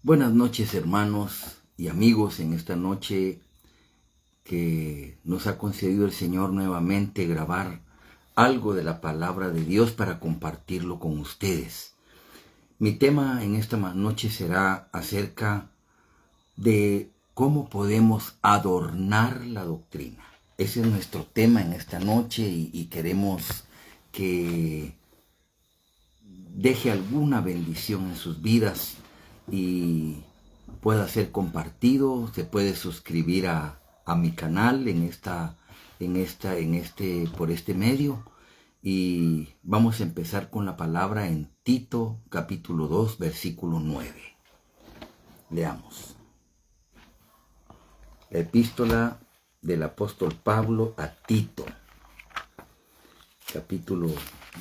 Buenas noches, hermanos y amigos, en esta noche que nos ha concedido el Señor nuevamente grabar algo de la palabra de Dios para compartirlo con ustedes. Mi tema en esta noche será acerca de cómo podemos adornar la doctrina. Ese es nuestro tema en esta noche y queremos que deje alguna bendición en sus vidas y pueda ser compartido. Se puede suscribir a mi canal por este medio. Y vamos a empezar con la palabra en Tito capítulo 2 versículo 9. Leamos. La epístola del apóstol Pablo a Tito, capítulo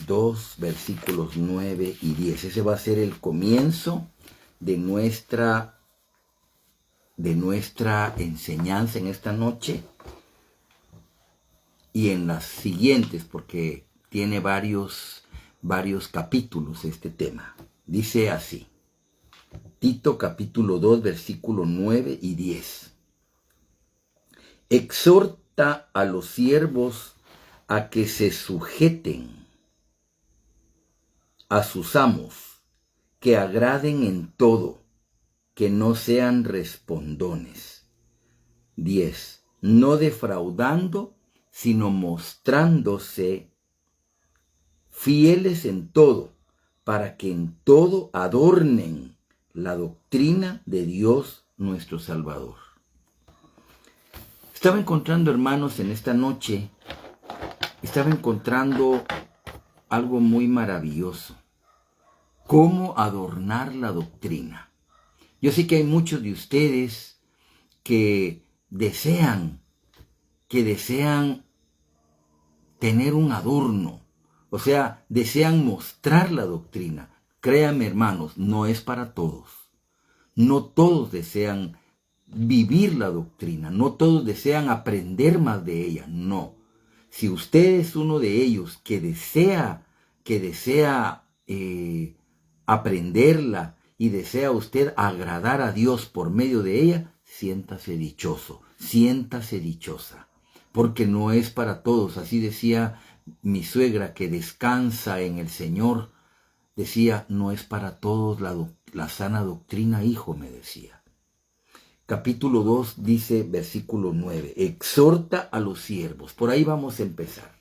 2, versículos 9 y 10. Ese va a ser el comienzo de nuestra enseñanza en esta noche y en las siguientes, porque tiene varios capítulos este tema. Dice así, Tito capítulo 2, versículo 9 y 10. Exhorta a los siervos a que se sujeten a sus amos, que agraden en todo, que no sean respondones. 10. No defraudando, sino mostrándose fieles en todo, para que en todo adornen la doctrina de Dios nuestro Salvador. Estaba encontrando, hermanos, en esta noche, algo muy maravilloso. ¿Cómo adornar la doctrina? Yo sé que hay muchos de ustedes que desean tener un adorno, o sea, desean mostrar la doctrina. Créanme, hermanos, no es para todos. No todos desean vivir la doctrina, no todos desean aprender más de ella, no. Si usted es uno de ellos que desea aprenderla y desea usted agradar a Dios por medio de ella, siéntase dichoso, siéntase dichosa, porque no es para todos. Así decía mi suegra, que descansa en el Señor, decía, no es para todos la sana doctrina, hijo, me decía. Capítulo 2 dice, versículo 9, exhorta a los siervos. Por ahí vamos a empezar.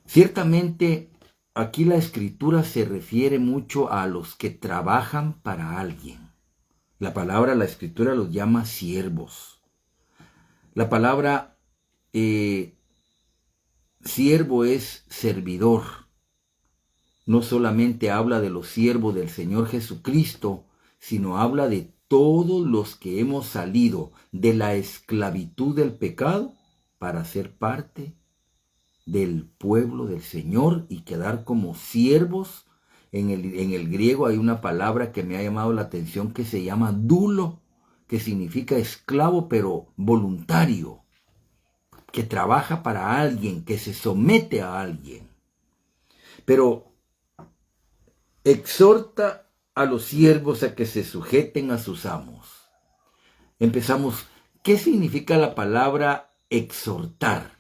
Ciertamente, aquí la Escritura se refiere mucho a los que trabajan para alguien. La Escritura los llama siervos. La palabra siervo es servidor. No solamente habla de los siervos del Señor Jesucristo, sino habla de todos los que hemos salido de la esclavitud del pecado para ser parte del pueblo del Señor y quedar como siervos. En el griego hay una palabra que me ha llamado la atención que se llama dulo, que significa esclavo pero voluntario, que trabaja para alguien, que se somete a alguien. Pero exhorta a los siervos a que se sujeten a sus amos. Empezamos. ¿Qué significa la palabra exhortar?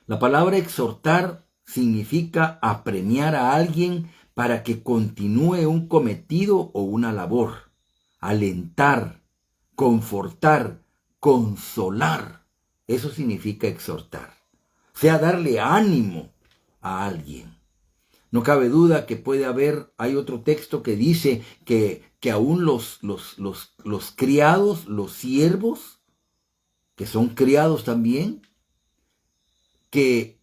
La palabra exhortar significa apremiar a alguien para que continúe un cometido o una labor. Alentar, confortar, consolar. Eso significa exhortar. O sea, darle ánimo a alguien. No cabe duda que hay otro texto que dice que aún los criados, los siervos, que son criados también, que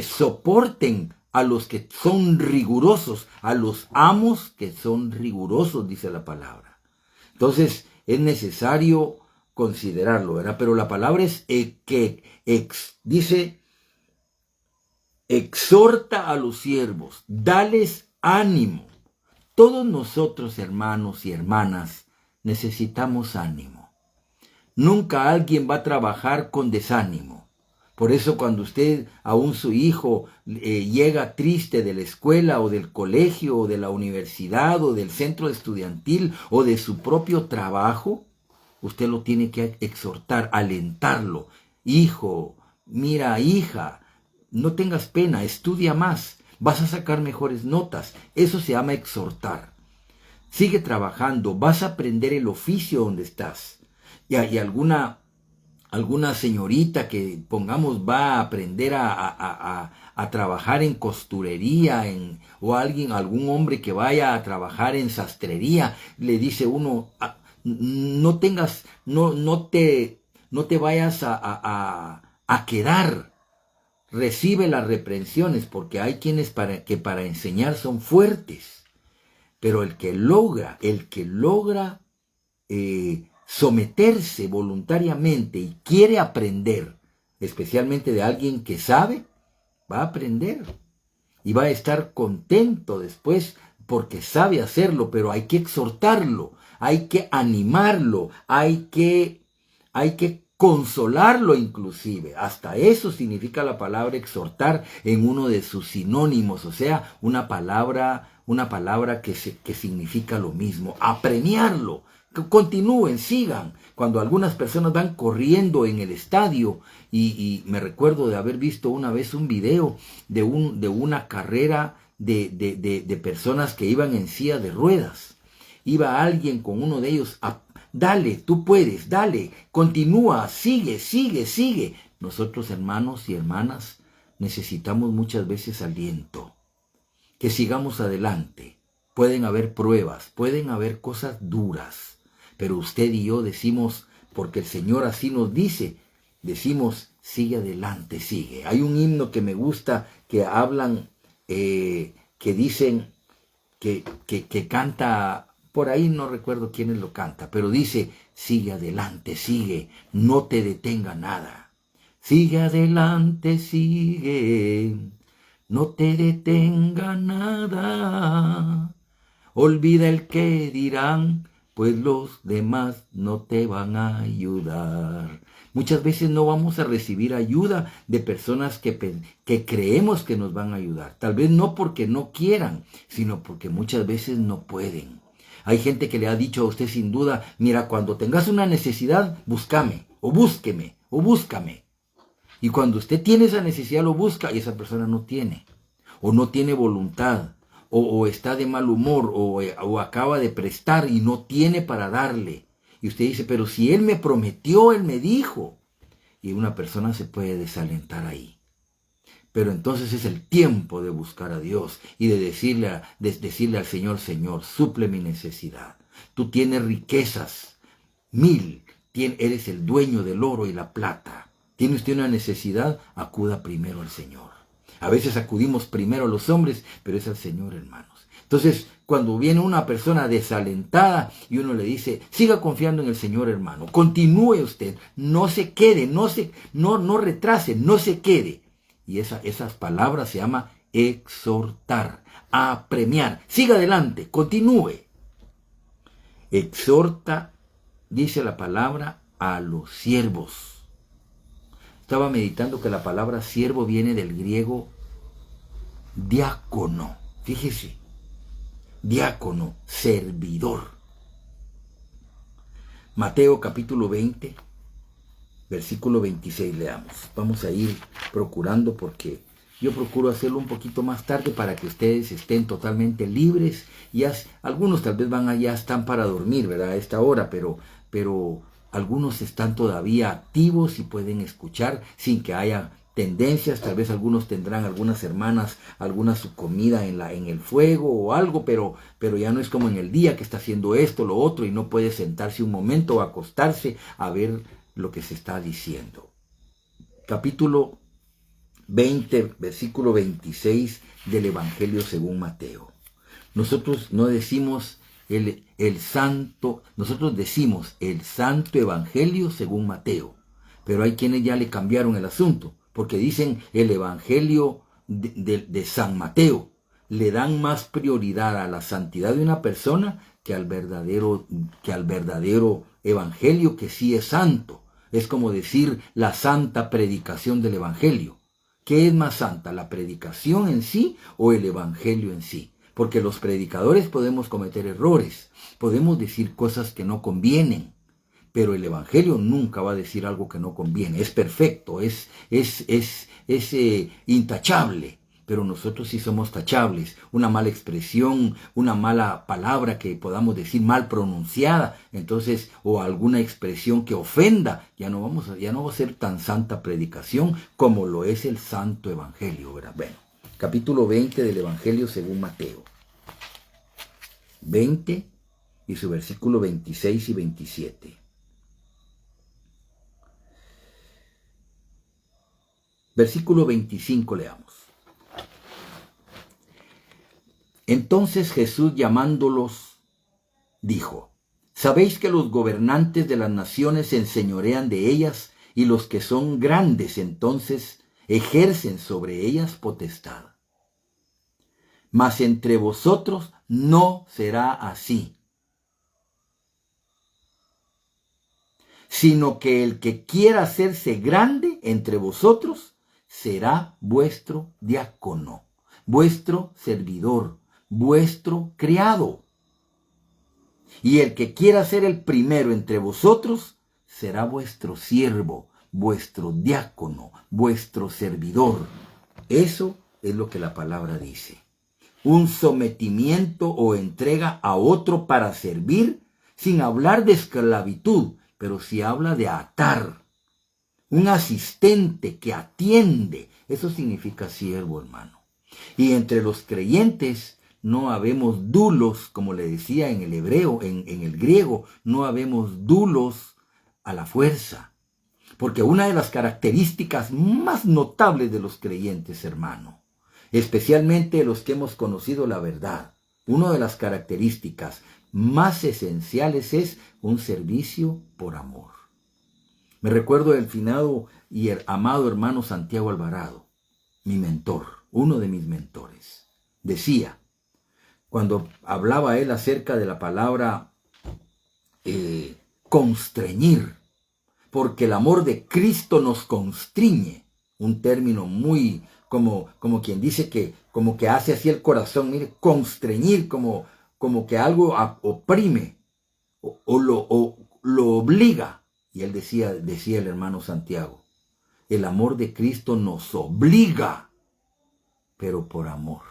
soporten a los que son rigurosos, a los amos que son rigurosos, dice la palabra. Entonces es necesario considerarlo, ¿verdad? Pero la palabra es dice, exhorta a los siervos, dales ánimo. Todos nosotros, hermanos y hermanas, necesitamos ánimo. Nunca alguien va a trabajar con desánimo, Por eso cuando usted, aún su hijo, llega triste de la escuela o del colegio o de la universidad o del centro estudiantil o de su propio trabajo, usted lo tiene que exhortar, alentarlo. Hijo, mira, hija, no tengas pena, estudia más, vas a sacar mejores notas. Eso se llama exhortar. Sigue trabajando, vas a aprender el oficio donde estás. Y alguna señorita que, pongamos, va a aprender a trabajar en costurería, o algún hombre que vaya a trabajar en sastrería, le dice uno, no te vayas a quedar, recibe las reprensiones, porque hay quienes que para enseñar son fuertes, pero el que logra someterse voluntariamente y quiere aprender, especialmente de alguien que sabe, va a aprender y va a estar contento después porque sabe hacerlo, pero hay que exhortarlo, hay que animarlo, hay que consolarlo inclusive. Hasta eso significa la palabra exhortar en uno de sus sinónimos, o sea, una palabra que significa lo mismo, apremiarlo. Continúen, sigan. Cuando algunas personas van corriendo en el estadio, y me recuerdo de haber visto una vez un video de una carrera de personas que iban en silla de ruedas. Iba alguien con uno de ellos, dale, tú puedes, dale, continúa, sigue. Nosotros, hermanos y hermanas, necesitamos muchas veces aliento, que sigamos adelante. Pueden haber pruebas, pueden haber cosas duras, pero usted y yo decimos, porque el Señor así nos dice, decimos, sigue adelante, sigue. Hay un himno que me gusta, que hablan, que dicen, que canta, por ahí no recuerdo quién lo canta, pero dice, sigue adelante, sigue, no te detenga nada. Sigue adelante, sigue, no te detenga nada. Olvida el que dirán, pues los demás no te van a ayudar. Muchas veces no vamos a recibir ayuda de personas que creemos que nos van a ayudar. Tal vez no porque no quieran, sino porque muchas veces no pueden. Hay gente que le ha dicho a usted sin duda, mira, cuando tengas una necesidad, búscame, o búsqueme, o búscame. Y cuando usted tiene esa necesidad, lo busca y esa persona no tiene, o no tiene voluntad, o está de mal humor, o acaba de prestar y no tiene para darle. Y usted dice, pero si él me prometió, él me dijo. Y una persona se puede desalentar ahí. Pero entonces es el tiempo de buscar a Dios y de decirle al Señor, Señor, suple mi necesidad. Tú tienes riquezas, 1000, eres el dueño del oro y la plata. ¿Tiene usted una necesidad? Acuda primero al Señor. A veces acudimos primero a los hombres, pero es al Señor, hermanos. Entonces, cuando viene una persona desalentada y uno le dice, siga confiando en el Señor, hermano, continúe usted, no se quede, no retrase, no se quede. Y esas palabras se llama exhortar, apremiar. Siga adelante, continúe. Exhorta, dice la palabra, a los siervos. Estaba meditando que la palabra siervo viene del griego diácono. Fíjese, diácono, servidor. Mateo capítulo 20, versículo 26 leamos. Vamos a ir procurando, porque yo procuro hacerlo un poquito más tarde para que ustedes estén totalmente libres. Y algunos tal vez ya están para dormir, ¿verdad? A esta hora, pero algunos están todavía activos y pueden escuchar sin que haya tendencias. Tal vez algunos tendrán, algunas hermanas, su comida en el fuego o algo, pero ya no es como en el día que está haciendo esto, lo otro, y no puede sentarse un momento o acostarse a ver lo que se está diciendo. Capítulo 20, versículo 26 del Evangelio según Mateo. Nosotros no decimos nosotros decimos el Santo Evangelio según Mateo, pero hay quienes ya le cambiaron el asunto, porque dicen el Evangelio de San Mateo. Le dan más prioridad a la santidad de una persona que al verdadero Evangelio, que sí es santo. Es como decir la santa predicación del Evangelio. ¿Qué es más santa, la predicación en sí o el Evangelio en sí? Porque los predicadores podemos cometer errores, podemos decir cosas que no convienen, pero el Evangelio nunca va a decir algo que no conviene. Es perfecto, es intachable. Pero nosotros sí somos tachables. Una mala expresión, una mala palabra que podamos decir mal pronunciada, entonces, o alguna expresión que ofenda, ya no va a ser tan santa predicación como lo es el santo evangelio, ¿verdad? Bueno, capítulo 20 del Evangelio según Mateo. 20 y su versículo 26 y 27. Versículo 25 leamos. Entonces Jesús llamándolos, dijo: ¿Sabéis que los gobernantes de las naciones se enseñorean de ellas y los que son grandes entonces ejercen sobre ellas potestad? Mas entre vosotros no será así, sino que el que quiera hacerse grande entre vosotros será vuestro diácono, vuestro servidor, vuestro criado. Y el que quiera ser el primero entre vosotros será vuestro siervo, vuestro diácono, vuestro servidor. Eso es lo que la palabra dice. Un sometimiento o entrega a otro para servir, sin hablar de esclavitud, pero sí habla de atar. Un asistente que atiende, eso significa siervo, hermano. Y entre los creyentes no habemos dulos, como le decía en el hebreo, en el griego, no habemos dulos a la fuerza. Porque una de las características más notables de los creyentes, hermano, especialmente los que hemos conocido la verdad, una de las características más esenciales es un servicio por amor. Me recuerdo del finado y amado hermano Santiago Alvarado, mi mentor, uno de mis mentores. Decía, cuando hablaba él acerca de la palabra constreñir, porque el amor de Cristo nos constriñe, un término muy como quien dice que como que hace así el corazón, mire, constreñir, como que algo oprime o lo obliga. Y él decía el hermano Santiago, el amor de Cristo nos obliga, pero por amor.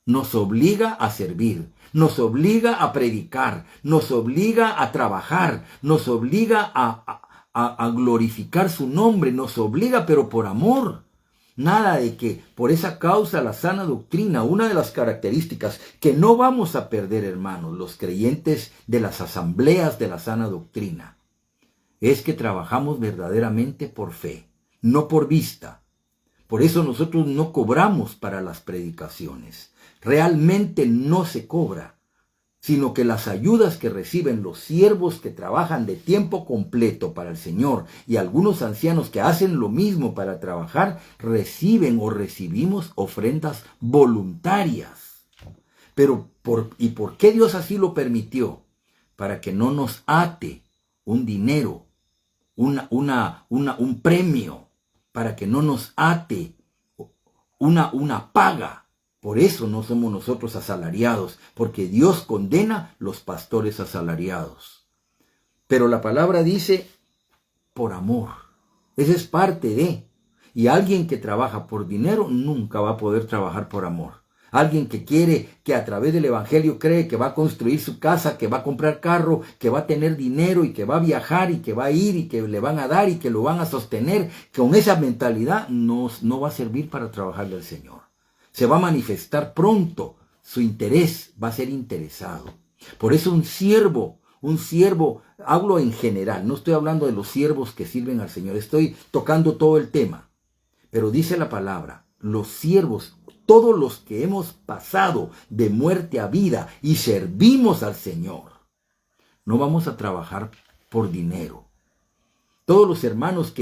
Nos obliga a servir, nos obliga a predicar, nos obliga a trabajar, nos obliga a glorificar su nombre, nos obliga, pero por amor. Nada de que por esa causa la sana doctrina, una de las características que no vamos a perder, hermanos, los creyentes de las asambleas de la sana doctrina, es que trabajamos verdaderamente por fe, no por vista. Por eso nosotros no cobramos para las predicaciones. Realmente no se cobra, sino que las ayudas que reciben los siervos que trabajan de tiempo completo para el Señor y algunos ancianos que hacen lo mismo para trabajar, reciben o recibimos ofrendas voluntarias. Pero ¿y por qué Dios así lo permitió? Para que no nos ate un dinero, un premio, para que no nos ate una paga. Por eso no somos nosotros asalariados, porque Dios condena los pastores asalariados. Pero la palabra dice, por amor. Esa es parte de. Y alguien que trabaja por dinero nunca va a poder trabajar por amor. Alguien que quiere, que a través del evangelio cree que va a construir su casa, que va a comprar carro, que va a tener dinero y que va a viajar y que va a ir y que le van a dar y que lo van a sostener, con esa mentalidad no va a servir para trabajarle al Señor. Se va a manifestar pronto, su interés va a ser interesado. Por eso un siervo, hablo en general, no estoy hablando de los siervos que sirven al Señor, estoy tocando todo el tema. Pero dice la palabra, los siervos, todos los que hemos pasado de muerte a vida y servimos al Señor, no vamos a trabajar por dinero. todos los hermanos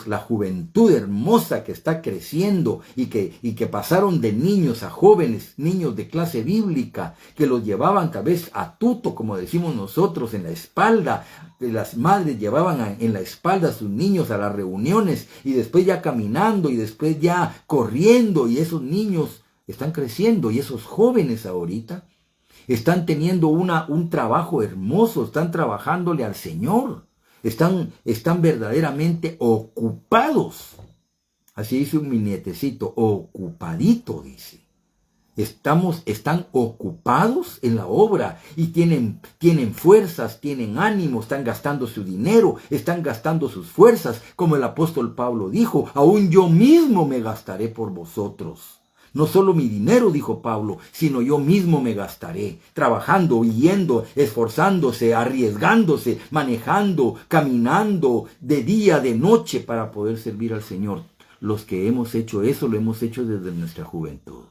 la juventud hermosa que está creciendo y que pasaron de niños a jóvenes, niños de clase bíblica, que los llevaban tal vez a tuto, como decimos nosotros, en la espalda. Las madres llevaban en la espalda a sus niños a las reuniones y después ya caminando y después ya corriendo, y esos niños están creciendo y esos jóvenes ahorita están teniendo un trabajo hermoso, están trabajándole al Señor, están verdaderamente ocupados. Así dice mi nietecito, ocupadito, dice. Están ocupados en la obra y tienen fuerzas, tienen ánimo, están gastando su dinero, están gastando sus fuerzas, como el apóstol Pablo dijo, aún yo mismo me gastaré por vosotros. No solo mi dinero, dijo Pablo, sino yo mismo me gastaré, trabajando, yendo, esforzándose, arriesgándose, manejando, caminando de día, de noche para poder servir al Señor. Los que hemos hecho eso, lo hemos hecho desde nuestra juventud.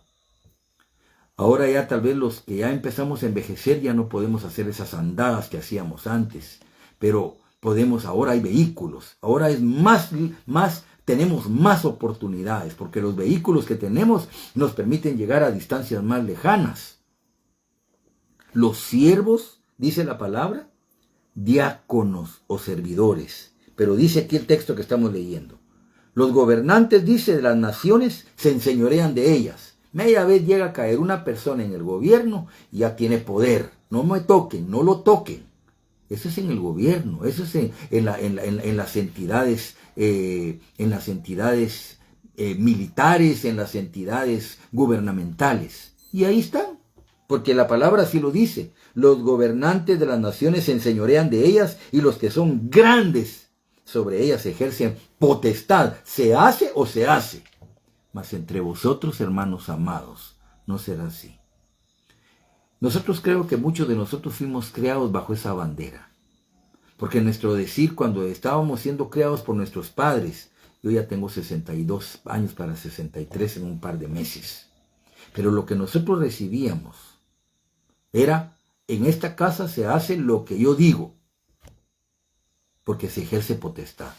Ahora ya tal vez los que ya empezamos a envejecer ya no podemos hacer esas andadas que hacíamos antes, pero ahora hay vehículos, ahora es tenemos más oportunidades, porque los vehículos que tenemos nos permiten llegar a distancias más lejanas. Los siervos, dice la palabra, diáconos o servidores, pero dice aquí el texto que estamos leyendo. Los gobernantes, dice, de las naciones se enseñorean de ellas. Media vez llega a caer una persona en el gobierno y ya tiene poder. No me toquen, no lo toquen. Eso es en el gobierno, eso es en las entidades, militares, en las entidades gubernamentales. Y ahí están, porque la palabra así lo dice. Los gobernantes de las naciones se enseñorean de ellas y los que son grandes sobre ellas ejercen potestad. ¿Se hace o se hace? Mas entre vosotros, hermanos amados, no será así. Nosotros creo que muchos de nosotros fuimos creados bajo esa bandera. Porque nuestro decir, cuando estábamos siendo creados por nuestros padres, yo ya tengo 62 años para 63 en un par de meses. Pero lo que nosotros recibíamos era, en esta casa se hace lo que yo digo, porque se ejerce potestad.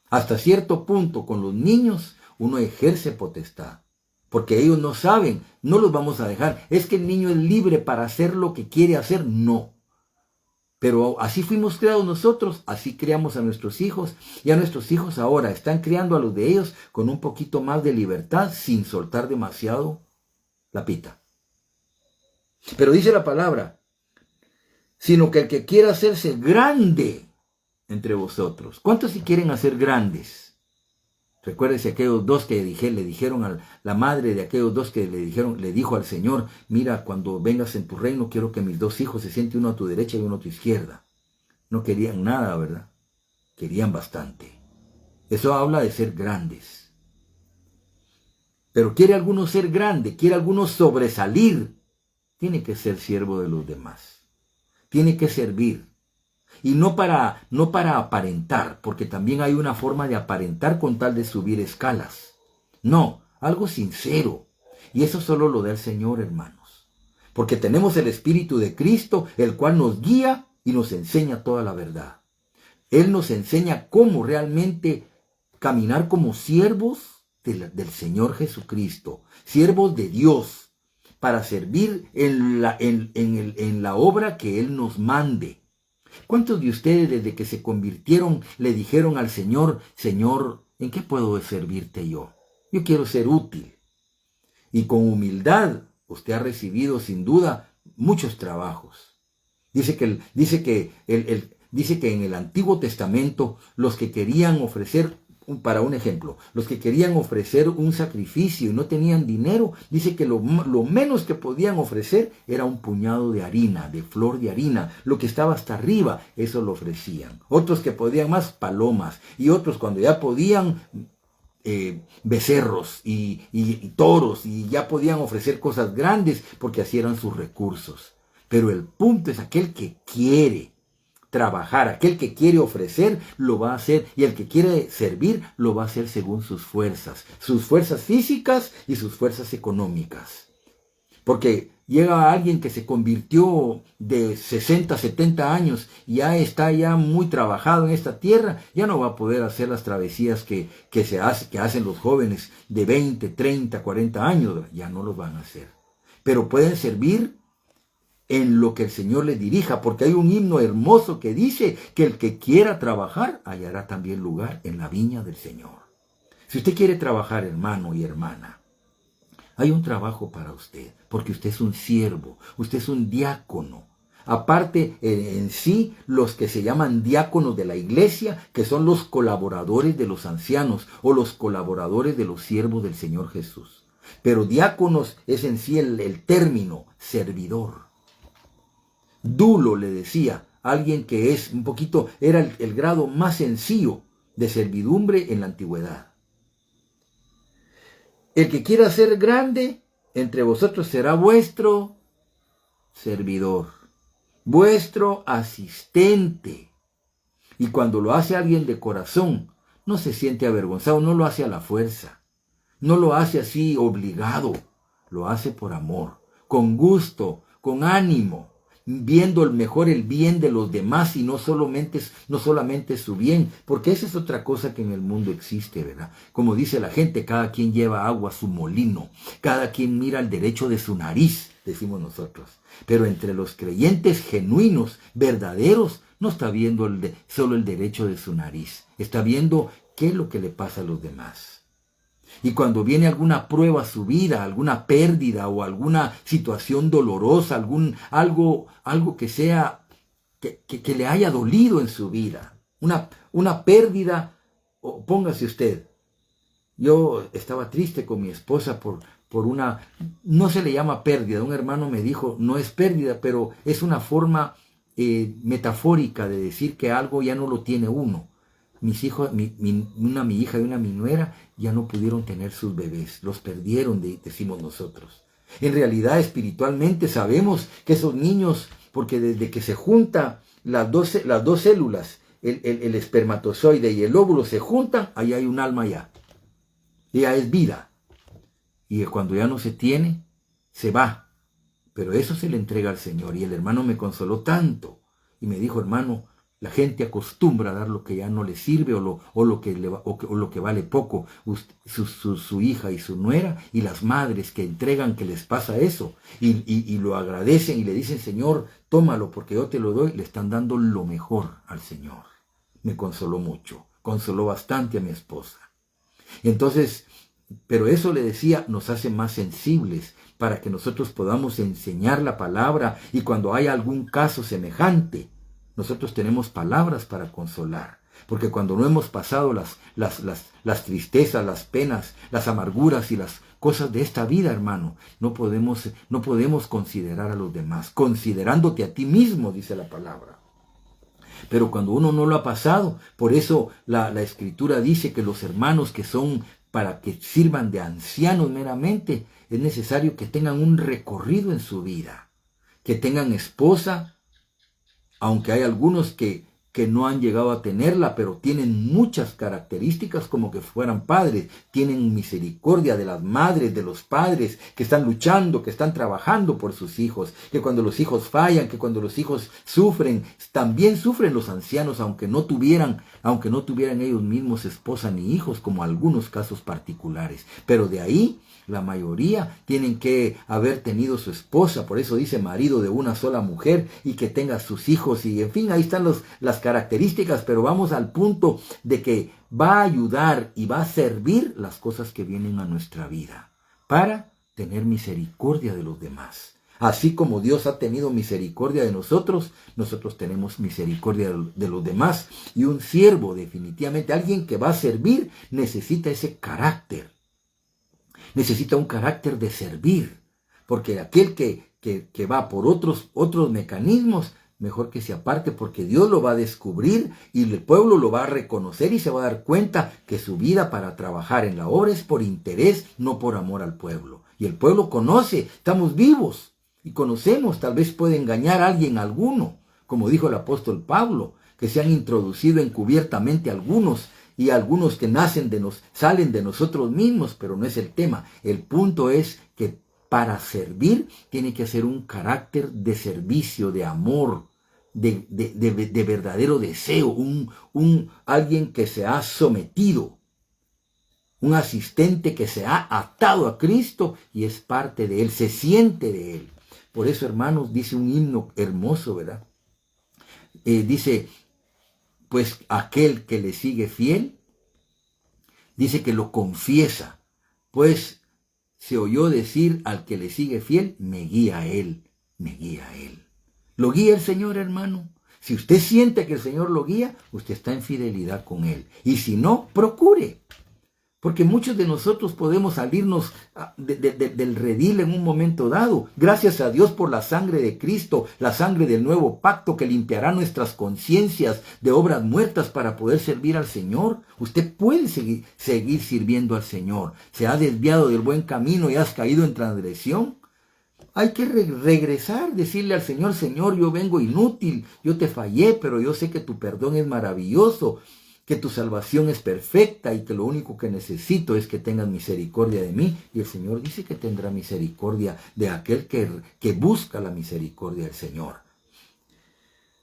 Hasta cierto punto, con los niños, uno ejerce potestad. Porque ellos no saben, no los vamos a dejar. Es que el niño es libre para hacer lo que quiere hacer, no. Pero así fuimos creados nosotros, así criamos a nuestros hijos, y a nuestros hijos ahora están criando a los de ellos con un poquito más de libertad, sin soltar demasiado la pita. Pero dice la palabra, sino que el que quiera hacerse grande entre vosotros. ¿Cuántos si quieren hacer grandes? Recuérdese aquellos dos que le dijeron a la madre de aquellos dos que le dijo al Señor, mira, cuando vengas en tu reino quiero que mis dos hijos se sienten uno a tu derecha y uno a tu izquierda. No querían nada, ¿verdad? Querían bastante. Eso habla de ser grandes. Pero quiere alguno ser grande, quiere alguno sobresalir, tiene que ser siervo de los demás. Tiene que servir. Y no para aparentar, porque también hay una forma de aparentar con tal de subir escalas. No, algo sincero. Y eso solo lo da el Señor, hermanos. Porque tenemos el Espíritu de Cristo, el cual nos guía y nos enseña toda la verdad. Él nos enseña cómo realmente caminar como siervos del Señor Jesucristo, siervos de Dios, para servir en la obra que Él nos mande. ¿Cuántos de ustedes desde que se convirtieron le dijeron al Señor, Señor, ¿en qué puedo servirte yo? Yo quiero ser útil. Y con humildad usted ha recibido sin duda muchos trabajos. Dice que en el Antiguo Testamento los que querían ofrecer, para un ejemplo, los que querían ofrecer un sacrificio y no tenían dinero, dice que lo menos que podían ofrecer era un puñado de harina, de flor de harina, lo que estaba hasta arriba, eso lo ofrecían. Otros que podían más, palomas, y otros cuando ya podían, becerros y toros, y ya podían ofrecer cosas grandes porque así eran sus recursos. Pero el punto es aquel que quiere trabajar, aquel que quiere ofrecer, lo va a hacer, y el que quiere servir, lo va a hacer según sus fuerzas físicas y sus fuerzas económicas. Porque llega alguien que se convirtió de 60, 70 años y ya está ya muy trabajado en esta tierra, ya no va a poder hacer las travesías que hacen los jóvenes de 20, 30, 40 años, ya no los van a hacer. Pero pueden servir en lo que el Señor les dirija, porque hay un himno hermoso que dice que el que quiera trabajar hallará también lugar en la viña del Señor. Si usted quiere trabajar, hermano y hermana, hay un trabajo para usted, porque usted es un siervo, usted es un diácono. Aparte, en sí, los que se llaman diáconos de la iglesia, que son los colaboradores de los ancianos o los colaboradores de los siervos del Señor Jesús. Pero diáconos es en sí el término servidor. Dulo le decía, alguien que es un poquito, era el grado más sencillo de servidumbre en la antigüedad. El que quiera ser grande entre vosotros será vuestro servidor, vuestro asistente. Y cuando lo hace alguien de corazón, no se siente avergonzado, no lo hace a la fuerza, no lo hace así obligado, lo hace por amor, con gusto, con ánimo, viendo el bien de los demás y no solamente su bien, porque esa es otra cosa que en el mundo existe, ¿verdad? Como dice la gente, cada quien lleva agua a su molino, cada quien mira el derecho de su nariz, decimos nosotros. Pero entre los creyentes genuinos, verdaderos, no está viendo solo el derecho de su nariz, está viendo qué es lo que le pasa a los demás. Y cuando viene alguna prueba a su vida, alguna pérdida o alguna situación dolorosa, algo que sea, que le haya dolido en su vida, una pérdida, póngase usted, yo estaba triste con mi esposa por una, no se le llama pérdida, un hermano me dijo, no es pérdida, pero es una forma metafórica de decir que algo ya no lo tiene uno. Mis hijos, mi hija y una mi nuera, ya no pudieron tener sus bebés, los perdieron, decimos nosotros. En realidad, espiritualmente sabemos que esos niños, porque desde que se juntan las dos células, el espermatozoide y el óvulo se juntan, ahí hay un alma ya. Ya es vida. Y cuando ya no se tiene, se va. Pero eso se le entrega al Señor. Y el hermano me consoló tanto. Y me dijo, hermano, la gente acostumbra a dar lo que ya no le sirve o lo que vale poco. Su hija y su nuera y las madres que entregan que les pasa eso y lo agradecen y le dicen, Señor, tómalo porque yo te lo doy, le están dando lo mejor al Señor. Me consoló mucho, consoló bastante a mi esposa. Entonces, pero eso le decía, nos hace más sensibles para que nosotros podamos enseñar la palabra y cuando haya algún caso semejante, nosotros tenemos palabras para consolar, porque cuando no hemos pasado las tristezas, las penas, las amarguras y las cosas de esta vida, hermano, no podemos considerar a los demás, considerándote a ti mismo, dice la palabra. Pero cuando uno no lo ha pasado, por eso la Escritura dice que los hermanos que son para que sirvan de ancianos meramente, es necesario que tengan un recorrido en su vida, que tengan esposa, aunque hay algunos que no han llegado a tenerla, pero tienen muchas características como que fueran padres, tienen misericordia de las madres, de los padres, que están luchando, que están trabajando por sus hijos, que cuando los hijos fallan, que cuando los hijos sufren, también sufren los ancianos, aunque no tuvieran ellos mismos esposa ni hijos, como algunos casos particulares, pero de ahí la mayoría tienen que haber tenido su esposa, por eso dice marido de una sola mujer y que tenga sus hijos y en fin, ahí están las características, pero vamos al punto de que va a ayudar y va a servir las cosas que vienen a nuestra vida para tener misericordia de los demás. Así como Dios ha tenido misericordia de nosotros, nosotros tenemos misericordia de los demás. Y un siervo, definitivamente, alguien que va a servir, necesita ese carácter. Necesita un carácter de servir, porque aquel que va por otros mecanismos, mejor que se aparte, porque Dios lo va a descubrir y el pueblo lo va a reconocer y se va a dar cuenta que su vida para trabajar en la obra es por interés, no por amor al pueblo. Y el pueblo conoce, estamos vivos y conocemos, tal vez puede engañar a alguno, como dijo el apóstol Pablo, que se han introducido encubiertamente algunos, y algunos que salen de nosotros mismos, pero no es el tema. El punto es que para servir, tiene que ser un carácter de servicio, de amor, de verdadero deseo, alguien que se ha sometido, un asistente que se ha atado a Cristo y es parte de Él, se siente de Él. Por eso, hermanos, dice un himno hermoso, ¿verdad? Dice, pues aquel que le sigue fiel, dice que lo confiesa, pues se oyó decir al que le sigue fiel, me guía a Él, me guía a Él. ¿Lo guía el Señor, hermano? Si usted siente que el Señor lo guía, usted está en fidelidad con Él. Y si no, procure. Porque muchos de nosotros podemos salirnos del redil en un momento dado. Gracias a Dios por la sangre de Cristo, la sangre del nuevo pacto que limpiará nuestras conciencias de obras muertas para poder servir al Señor. Usted puede seguir sirviendo al Señor. Se ha desviado del buen camino y has caído en transgresión. Hay que regresar, decirle al Señor, Señor, yo vengo inútil, yo te fallé, pero yo sé que tu perdón es maravilloso, que tu salvación es perfecta y que lo único que necesito es que tengas misericordia de mí. Y el Señor dice que tendrá misericordia de aquel que busca la misericordia del Señor.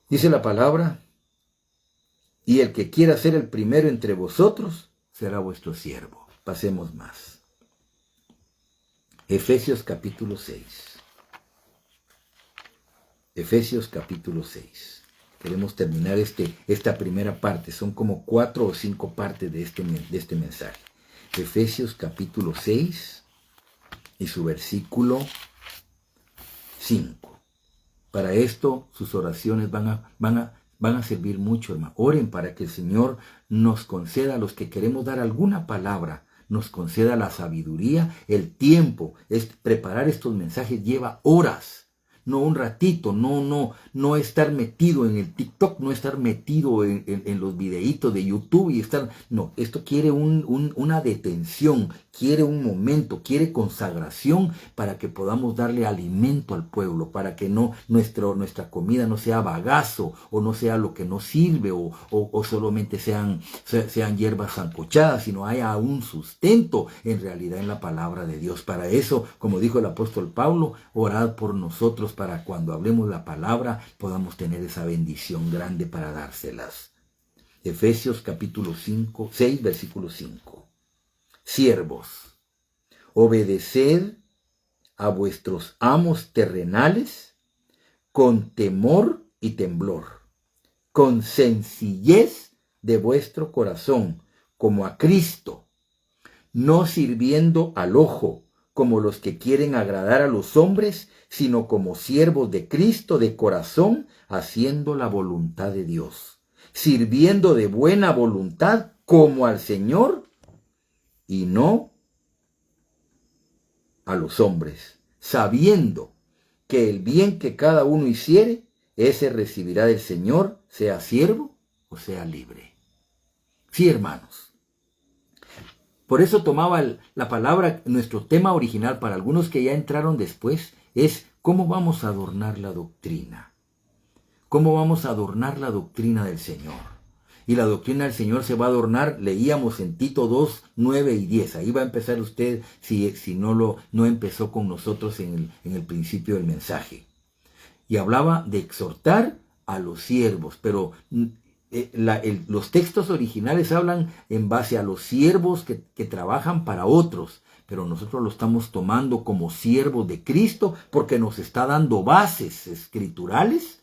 Dice la palabra, y el que quiera ser el primero entre vosotros será vuestro siervo. Pasemos más. Efesios capítulo 6. Efesios capítulo 6. Queremos terminar esta primera parte. Son como 4 o 5 partes de este mensaje. Efesios capítulo 6 y su versículo 5. Para esto sus oraciones van a servir mucho, hermano. Oren para que el Señor nos conceda, a los que queremos dar alguna palabra, nos conceda la sabiduría, el tiempo. Preparar estos mensajes lleva horas. No un ratito, no estar metido en el TikTok, no estar metido en los videitos de YouTube y estar... No, esto quiere una detención, quiere un momento, quiere consagración para que podamos darle alimento al pueblo, para que nuestra comida no sea bagazo o no sea lo que no sirve o solamente sean hierbas sancochadas, sino haya un sustento en realidad en la palabra de Dios. Para eso, como dijo el apóstol Pablo, orad por nosotros para cuando hablemos la palabra podamos tener esa bendición grande para dárselas. Efesios capítulo 6, versículo 5. Siervos, obedeced a vuestros amos terrenales con temor y temblor, con sencillez de vuestro corazón, como a Cristo, no sirviendo al ojo, como los que quieren agradar a los hombres, sino como siervos de Cristo de corazón, haciendo la voluntad de Dios, sirviendo de buena voluntad como al Señor y no a los hombres, sabiendo que el bien que cada uno hiciere, ese recibirá del Señor, sea siervo o sea libre. Sí, hermanos. Por eso tomaba la palabra, nuestro tema original, para algunos que ya entraron después, es cómo vamos a adornar la doctrina. ¿Cómo vamos a adornar la doctrina del Señor? Y la doctrina del Señor se va a adornar, leíamos en Tito 2, 9 y 10. Ahí va a empezar usted si no empezó con nosotros en el principio del mensaje. Y hablaba de exhortar a los siervos, pero... los textos originales hablan en base a los siervos que trabajan para otros, pero nosotros lo estamos tomando como siervos de Cristo porque nos está dando bases escriturales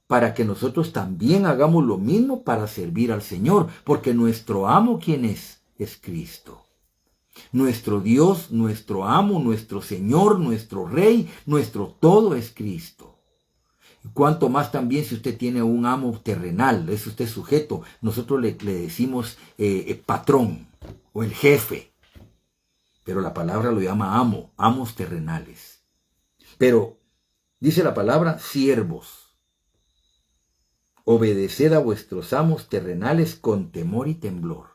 para que nosotros también hagamos lo mismo para servir al Señor, porque nuestro amo, ¿quién es? Es Cristo. Nuestro Dios, nuestro amo, nuestro Señor, nuestro Rey, nuestro todo es Cristo. Cuanto más también si usted tiene un amo terrenal, es usted sujeto, nosotros le decimos patrón o el jefe, pero la palabra lo llama amo, amos terrenales. Pero dice la palabra siervos, obedeced a vuestros amos terrenales con temor y temblor.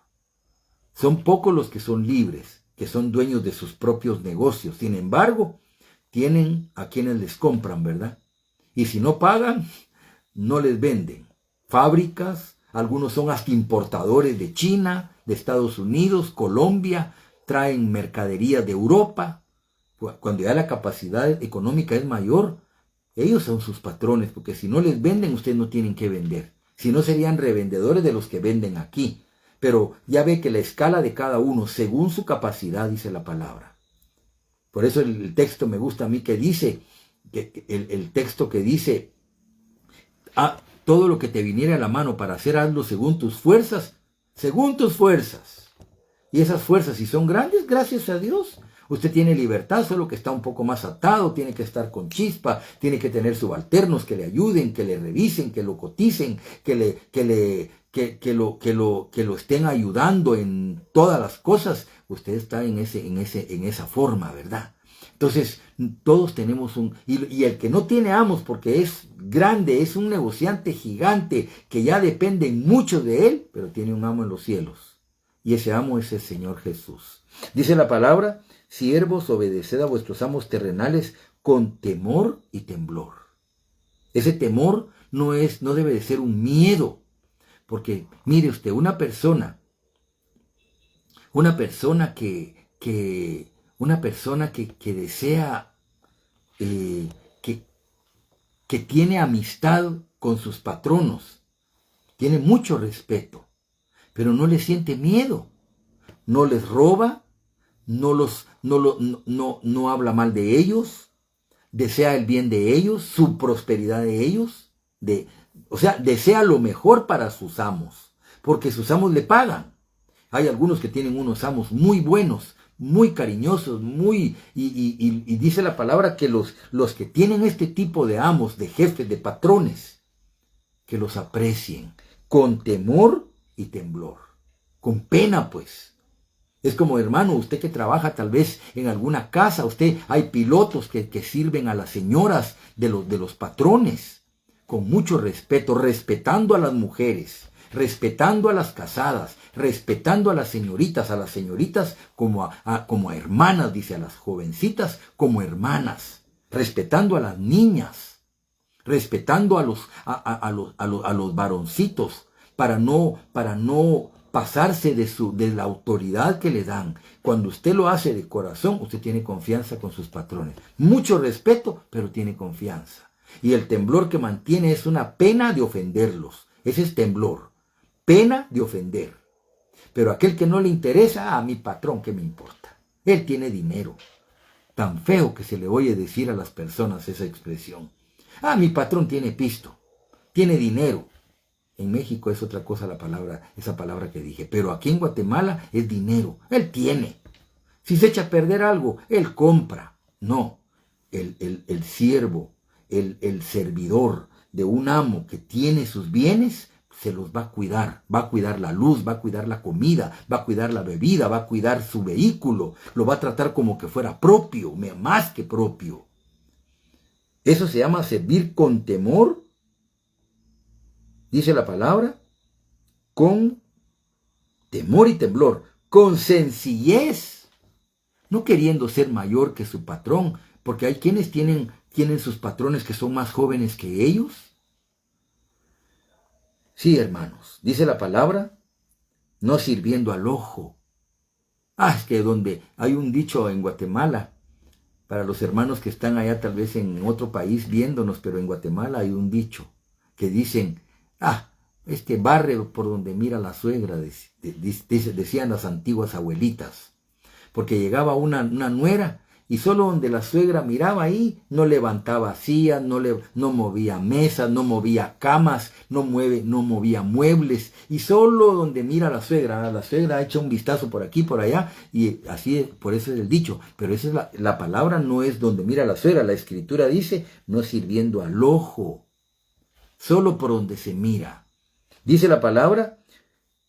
Son pocos los que son libres, que son dueños de sus propios negocios, sin embargo, tienen a quienes les compran, ¿verdad? Y si no pagan, no les venden. Fábricas, algunos son hasta importadores de China, de Estados Unidos, Colombia, traen mercaderías de Europa Cuando ya la capacidad económica es mayor, ellos son sus patrones, porque si no les venden, ustedes no tienen que vender. Si no, serían revendedores de los que venden aquí. Pero ya ve que la escala de cada uno, según su capacidad, dice la palabra. Por eso el texto me gusta a mí que dice, el texto que dice, todo lo que te viniera a la mano para hacer, hazlo según tus fuerzas, según tus fuerzas. Y esas fuerzas, si son grandes, gracias a Dios, usted tiene libertad, solo que está un poco más atado, tiene que estar con chispa, tiene que tener subalternos que le ayuden, que le revisen, que lo coticen, que lo estén ayudando en todas las cosas. Usted está en esa forma, ¿verdad? Entonces, todos tenemos y el que no tiene amos porque es grande, es un negociante gigante que ya dependen mucho de él, pero tiene un amo en los cielos. Y ese amo es el Señor Jesús. Dice la palabra: siervos, obedeced a vuestros amos terrenales con temor y temblor. Ese temor no debe de ser un miedo, porque mire usted, una persona que desea, que tiene amistad con sus patronos, tiene mucho respeto, pero no le siente miedo, no les roba, no habla mal de ellos, desea el bien de ellos, su prosperidad de ellos, desea lo mejor para sus amos, porque sus amos le pagan. Hay algunos que tienen unos amos muy buenos, muy cariñosos, y dice la palabra que los que tienen este tipo de amos, de jefes, de patrones, que los aprecien con temor y temblor, con pena, pues. Es como, hermano, usted que trabaja tal vez en alguna casa, hay pilotos que sirven a las señoras de los patrones, con mucho respeto, respetando a las mujeres, respetando a las casadas, respetando a las señoritas como a hermanas, dice, a las jovencitas como hermanas, respetando a las niñas, respetando a los varoncitos, para no pasarse de la autoridad que le dan. Cuando usted lo hace de corazón, usted tiene confianza con sus patrones. Mucho respeto, pero tiene confianza. Y el temblor que mantiene es una pena de ofenderlos. Ese es temblor. Pena de ofender. Pero aquel que no le interesa, a mi patrón, ¿qué me importa? Él tiene dinero. Tan feo que se le oye decir a las personas esa expresión. Mi patrón tiene pisto, tiene dinero. En México es otra cosa esa palabra que dije. Pero aquí en Guatemala es dinero. Él tiene. Si se echa a perder algo, él compra. No. El siervo, el servidor de un amo que tiene sus bienes, se los va a cuidar. Va a cuidar la luz, va a cuidar la comida, va a cuidar la bebida, va a cuidar su vehículo. Lo va a tratar como que fuera propio, más que propio. Eso se llama servir con temor. Dice la palabra, con temor y temblor, con sencillez, no queriendo ser mayor que su patrón, porque hay quienes tienen sus patrones que son más jóvenes que ellos. Sí, hermanos, dice la palabra, no sirviendo al ojo. Es que donde hay un dicho en Guatemala, para los hermanos que están allá tal vez en otro país viéndonos, pero en Guatemala hay un dicho que dicen, barre por donde mira la suegra, decían las antiguas abuelitas, porque llegaba una nuera y solo donde la suegra miraba ahí, no levantaba sillas, no movía mesas, no movía camas, no movía muebles, y solo donde mira la suegra echa un vistazo por aquí, por allá, y así, por eso es el dicho, pero esa es la palabra, no es donde mira la suegra, la escritura dice, no sirviendo al ojo, solo por donde se mira. Dice la palabra,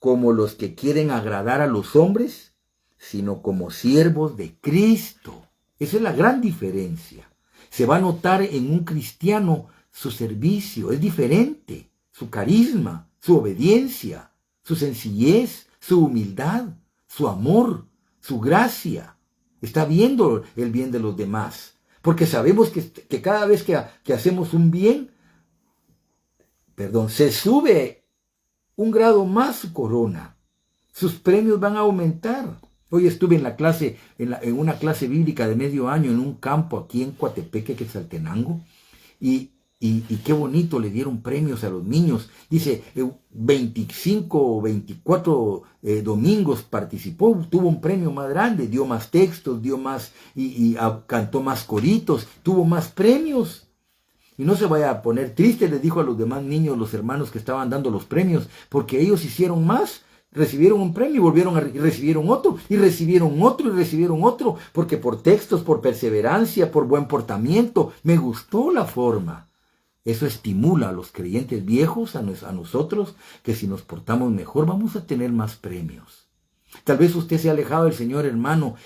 como los que quieren agradar a los hombres, sino como siervos de Cristo. Esa es la gran diferencia. Se va a notar en un cristiano su servicio, es diferente, su carisma, su obediencia, su sencillez, su humildad, su amor, su gracia. Está viendo el bien de los demás, porque sabemos que cada vez que hacemos un bien, se sube un grado más su corona. Sus premios van a aumentar. Hoy estuve en la clase, en una clase bíblica de medio año en un campo aquí en Coatepeque, Quetzaltenango, y qué bonito, le dieron premios a los niños. Dice, 25 o 24 domingos participó, tuvo un premio más grande, dio más textos, dio más, cantó más coritos, tuvo más premios. Y no se vaya a poner triste, les dijo a los demás niños, los hermanos que estaban dando los premios, porque ellos hicieron más. Recibieron un premio y volvieron y recibieron otro, y recibieron otro, y recibieron otro, porque por textos, por perseverancia, por buen portamiento, me gustó la forma. Eso estimula a los creyentes viejos, a nosotros, que si nos portamos mejor vamos a tener más premios. Tal vez usted se ha alejado del Señor, hermano,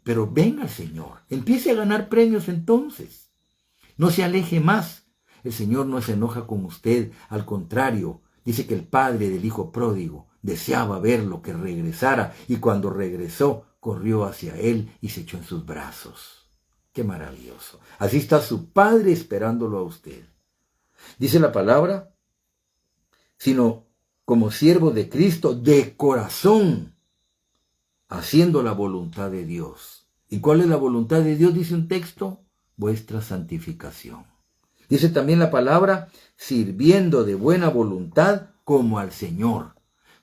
pero venga al Señor, empiece a ganar premios entonces. No se aleje más. El Señor no se enoja con usted, al contrario, dice que el padre del hijo pródigo deseaba verlo, que regresara, y cuando regresó, corrió hacia él y se echó en sus brazos. ¡Qué maravilloso! Así está su Padre esperándolo a usted. Dice la palabra, sino como siervo de Cristo, de corazón, haciendo la voluntad de Dios. ¿Y cuál es la voluntad de Dios? Dice un texto, vuestra santificación. Dice también la palabra, sirviendo de buena voluntad como al Señor.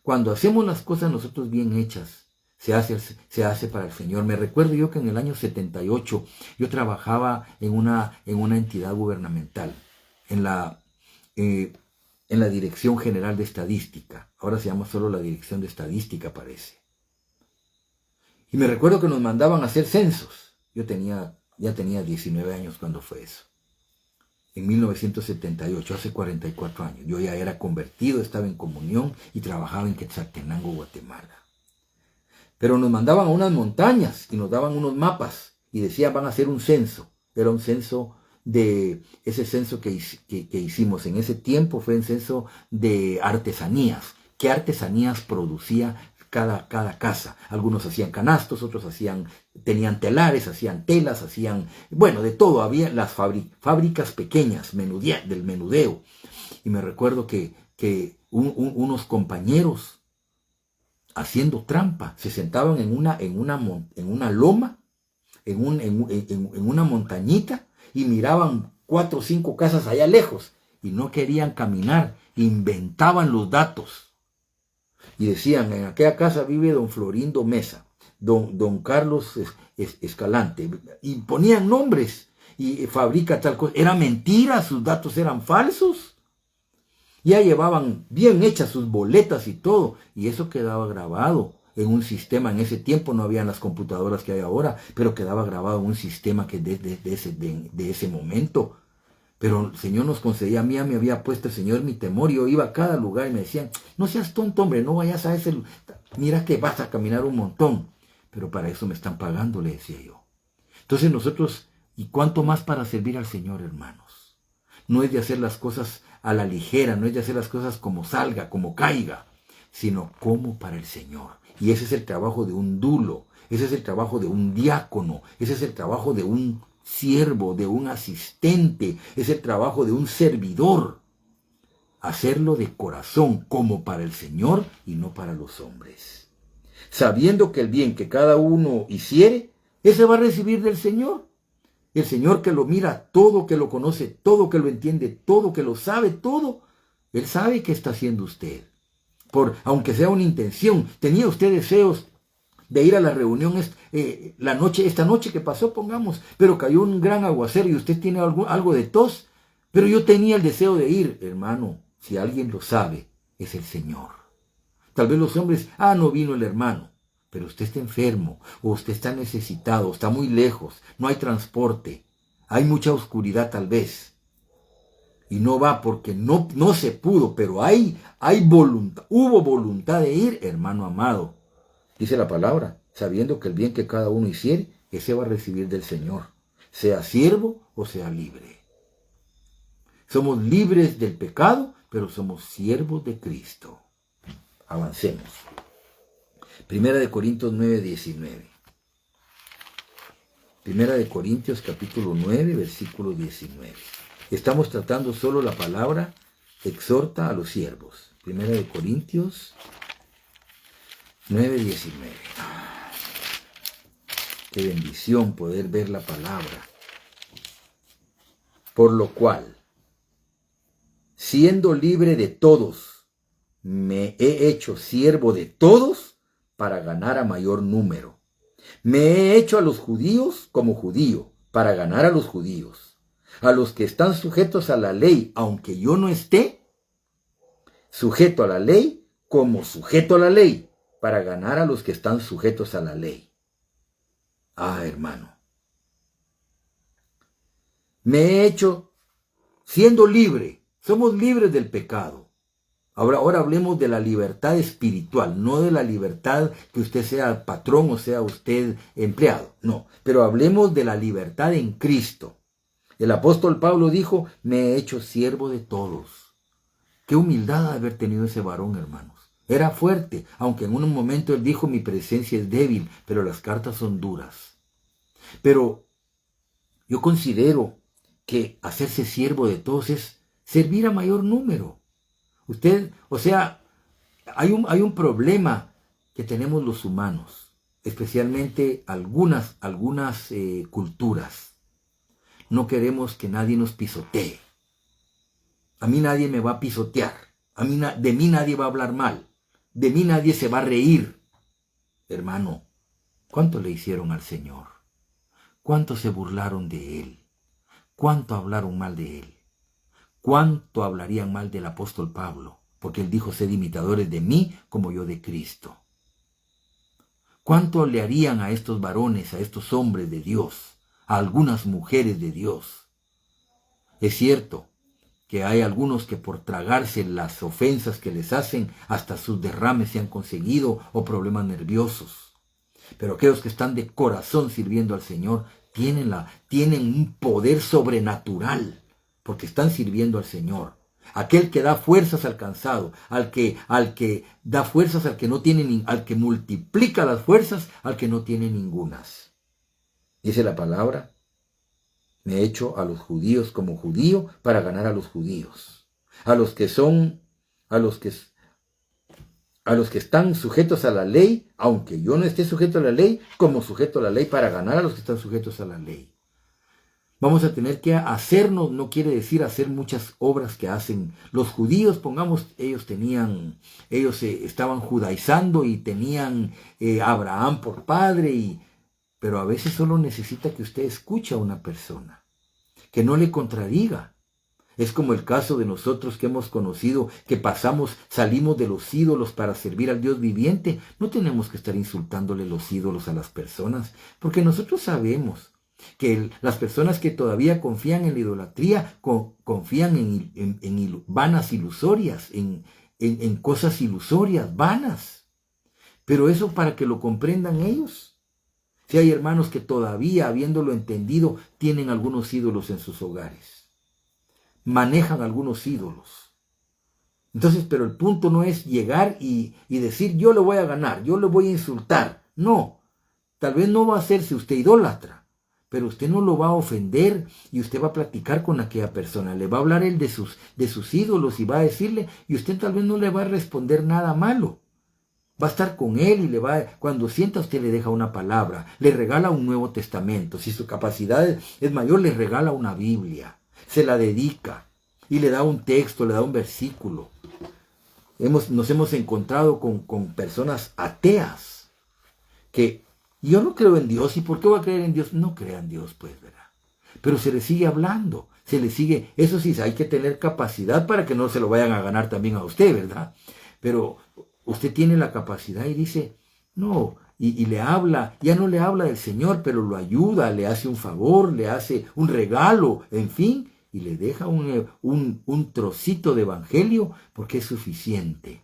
Cuando hacemos las cosas nosotros bien hechas, se hace para el Señor. Me recuerdo yo que en el año 78 yo trabajaba en una entidad gubernamental, en la Dirección General de Estadística. Ahora se llama solo la Dirección de Estadística, parece. Y me recuerdo que nos mandaban a hacer censos. Yo ya tenía 19 años cuando fue eso. En 1978, hace 44 años. Yo ya era convertido, estaba en comunión y trabajaba en Quetzaltenango, Guatemala. Pero nos mandaban a unas montañas y nos daban unos mapas y decían, van a hacer un censo. Era un censo ese censo que hicimos en ese tiempo fue un censo de artesanías. ¿Qué artesanías producía cada casa? Algunos hacían canastos, otros tenían telares, hacían telas, bueno, de todo. Había las fábricas pequeñas del menudeo. Y me recuerdo que unos compañeros, haciendo trampa, se sentaban en una loma, en una montañita, y miraban 4 o 5 casas allá lejos, y no querían caminar, inventaban los datos. Y decían, en aquella casa vive don Florindo Mesa, don Carlos Escalante, y ponían nombres, y fabrica tal cosa. Era mentira, sus datos eran falsos. Ya llevaban bien hechas sus boletas y todo, y eso quedaba grabado en un sistema. En ese tiempo no habían las computadoras que hay ahora, pero quedaba grabado en un sistema que de ese momento. Pero el Señor nos concedía, a mí me había puesto el Señor mi temor. Yo iba a cada lugar y me decían, no seas tonto, hombre, no vayas a ese lugar, mira que vas a caminar un montón. Pero para eso me están pagando, le decía yo. Entonces nosotros, ¿y cuánto más para servir al Señor, hermanos? No es de hacer las cosas a la ligera, no es de hacer las cosas como salga, como caiga, sino como para el Señor. Y ese es el trabajo de un dulo, ese es el trabajo de un diácono, ese es el trabajo de un siervo, de un asistente, es el trabajo de un servidor. Hacerlo de corazón, como para el Señor y no para los hombres. Sabiendo que el bien que cada uno hiciere, ese va a recibir del Señor. El Señor que lo mira todo, que lo conoce todo, que lo entiende todo, que lo sabe todo. Él sabe qué está haciendo usted. Aunque sea una intención, tenía usted deseos de ir a la reunión esta noche que pasó, pongamos, pero cayó un gran aguacero y usted tiene algo de tos, pero yo tenía el deseo de ir. Hermano, si alguien lo sabe, es el Señor. Tal vez los hombres, no vino el hermano, pero usted está enfermo, o usted está necesitado, está muy lejos, no hay transporte, hay mucha oscuridad tal vez, y no va porque no se pudo, pero hay voluntad, hubo voluntad de ir, hermano amado. Dice la palabra, sabiendo que el bien que cada uno hiciere, ese va a recibir del Señor, sea siervo o sea libre. Somos libres del pecado, pero somos siervos de Cristo. Avancemos. 1 Corintios 9:19. 1 Corintios capítulo 9, versículo 19. Estamos tratando solo la palabra exhorta a los siervos. 1 Corintios 9:19. Qué bendición poder ver la palabra. Por lo cual, siendo libre de todos, me he hecho siervo de todos para ganar a mayor número. Me he hecho a los judíos como judío para ganar a los judíos. A los que están sujetos a la ley, aunque yo no esté sujeto a la ley, como sujeto a la ley, para ganar a los que están sujetos a la ley. Ah, hermano. Me he hecho siendo libre. Somos libres del pecado. Ahora hablemos de la libertad espiritual, no de la libertad que usted sea patrón o sea usted empleado. No, pero hablemos de la libertad en Cristo. El apóstol Pablo dijo, me he hecho siervo de todos. Qué humildad haber tenido ese varón, hermanos. Era fuerte, aunque en un momento él dijo, mi presencia es débil, pero las cartas son duras. Pero yo considero que hacerse siervo de todos es servir a mayor número. Usted, o sea, hay un problema que tenemos los humanos, especialmente algunas culturas. No queremos que nadie nos pisotee. A mí nadie me va a pisotear. De mí nadie va a hablar mal. De mí nadie se va a reír. Hermano, ¿cuánto le hicieron al Señor? ¿Cuánto se burlaron de Él? ¿Cuánto hablaron mal de Él? ¿Cuánto hablarían mal del apóstol Pablo? Porque él dijo, sed imitadores de mí como yo de Cristo. ¿Cuánto le harían a estos varones, a estos hombres de Dios, a algunas mujeres de Dios? Es cierto que hay algunos que por tragarse las ofensas que les hacen, hasta sus derrames se han conseguido o problemas nerviosos. Pero aquellos que están de corazón sirviendo al Señor tienen un poder sobrenatural, porque están sirviendo al Señor. Aquel que da fuerzas al cansado, al que da fuerzas al que no tiene, al que multiplica las fuerzas al que no tiene ningunas. Dice la palabra, me he hecho a los judíos como judío para ganar a los judíos. A los que están sujetos a la ley, aunque yo no esté sujeto a la ley, como sujeto a la ley para ganar a los que están sujetos a la ley. Vamos a tener que hacernos, no quiere decir hacer muchas obras que hacen los judíos, pongamos, ellos estaban judaizando y tenían a Abraham por padre, pero a veces solo necesita que usted escuche a una persona, que no le contradiga. Es como el caso de nosotros que hemos conocido, que salimos de los ídolos para servir al Dios viviente. No tenemos que estar insultándole los ídolos a las personas, porque nosotros sabemos que las personas que todavía confían en la idolatría, confían en vanas ilusorias, en cosas ilusorias, vanas. Pero eso para que lo comprendan ellos. Si hay hermanos que todavía, habiéndolo entendido, tienen algunos ídolos en sus hogares. Manejan algunos ídolos. Entonces, pero el punto no es llegar y decir, yo le voy a ganar, yo le voy a insultar. No, tal vez no va a hacerse usted idólatra, pero usted no lo va a ofender y usted va a platicar con aquella persona. Le va a hablar él de sus ídolos y va a decirle, y usted tal vez no le va a responder nada malo. Va a estar con él y cuando sienta usted le deja una palabra, le regala un Nuevo Testamento. Si su capacidad es mayor, le regala una Biblia, se la dedica y le da un texto, le da un versículo. Nos hemos encontrado con personas ateas que yo no creo en Dios. ¿Y por qué voy a creer en Dios? No crea en Dios, pues, ¿verdad? Pero se le sigue hablando, eso sí, hay que tener capacidad para que no se lo vayan a ganar también a usted, ¿verdad? Pero usted tiene la capacidad y dice, no, y le habla, ya no le habla del Señor, pero lo ayuda, le hace un favor, le hace un regalo, en fin, y le deja un trocito de evangelio porque es suficiente.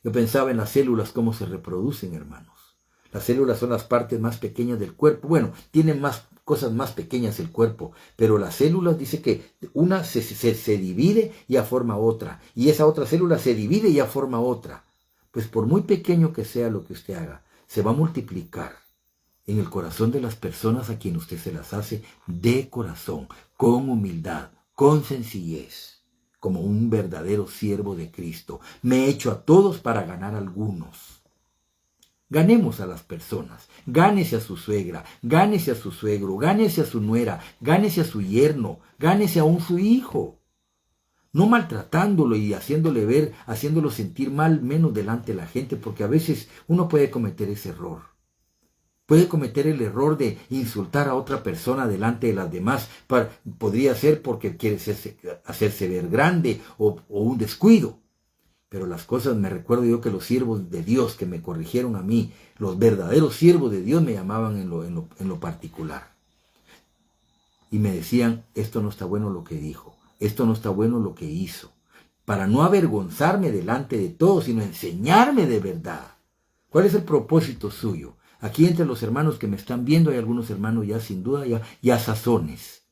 Yo pensaba en las células, cómo se reproducen, hermanos. Las células son las partes más pequeñas del cuerpo. Bueno, tienen cosas más pequeñas el cuerpo, pero las células dice que una se divide y ya forma otra, y esa otra célula se divide y ya forma otra. Pues por muy pequeño que sea lo que usted haga, se va a multiplicar en el corazón de las personas a quien usted se las hace de corazón, con humildad, con sencillez, como un verdadero siervo de Cristo. Me he hecho a todos para ganar a algunos. Ganemos a las personas, gánese a su suegra, gánese a su suegro, gánese a su nuera, gánese a su yerno, gánese aún su hijo. No maltratándolo y haciéndole ver, haciéndolo sentir mal menos delante de la gente, porque a veces uno puede cometer ese error. Puede cometer el error de insultar a otra persona delante de las demás. Podría ser porque quiere hacerse ver grande o un descuido. Pero las cosas, me recuerdo yo que los siervos de Dios que me corrigieron a mí, los verdaderos siervos de Dios me llamaban en lo particular. Y me decían, esto no está bueno lo que dijo, esto no está bueno lo que hizo. Para no avergonzarme delante de todos, sino enseñarme de verdad. ¿Cuál es el propósito suyo? Aquí entre los hermanos que me están viendo hay algunos hermanos ya sin duda ya sazones.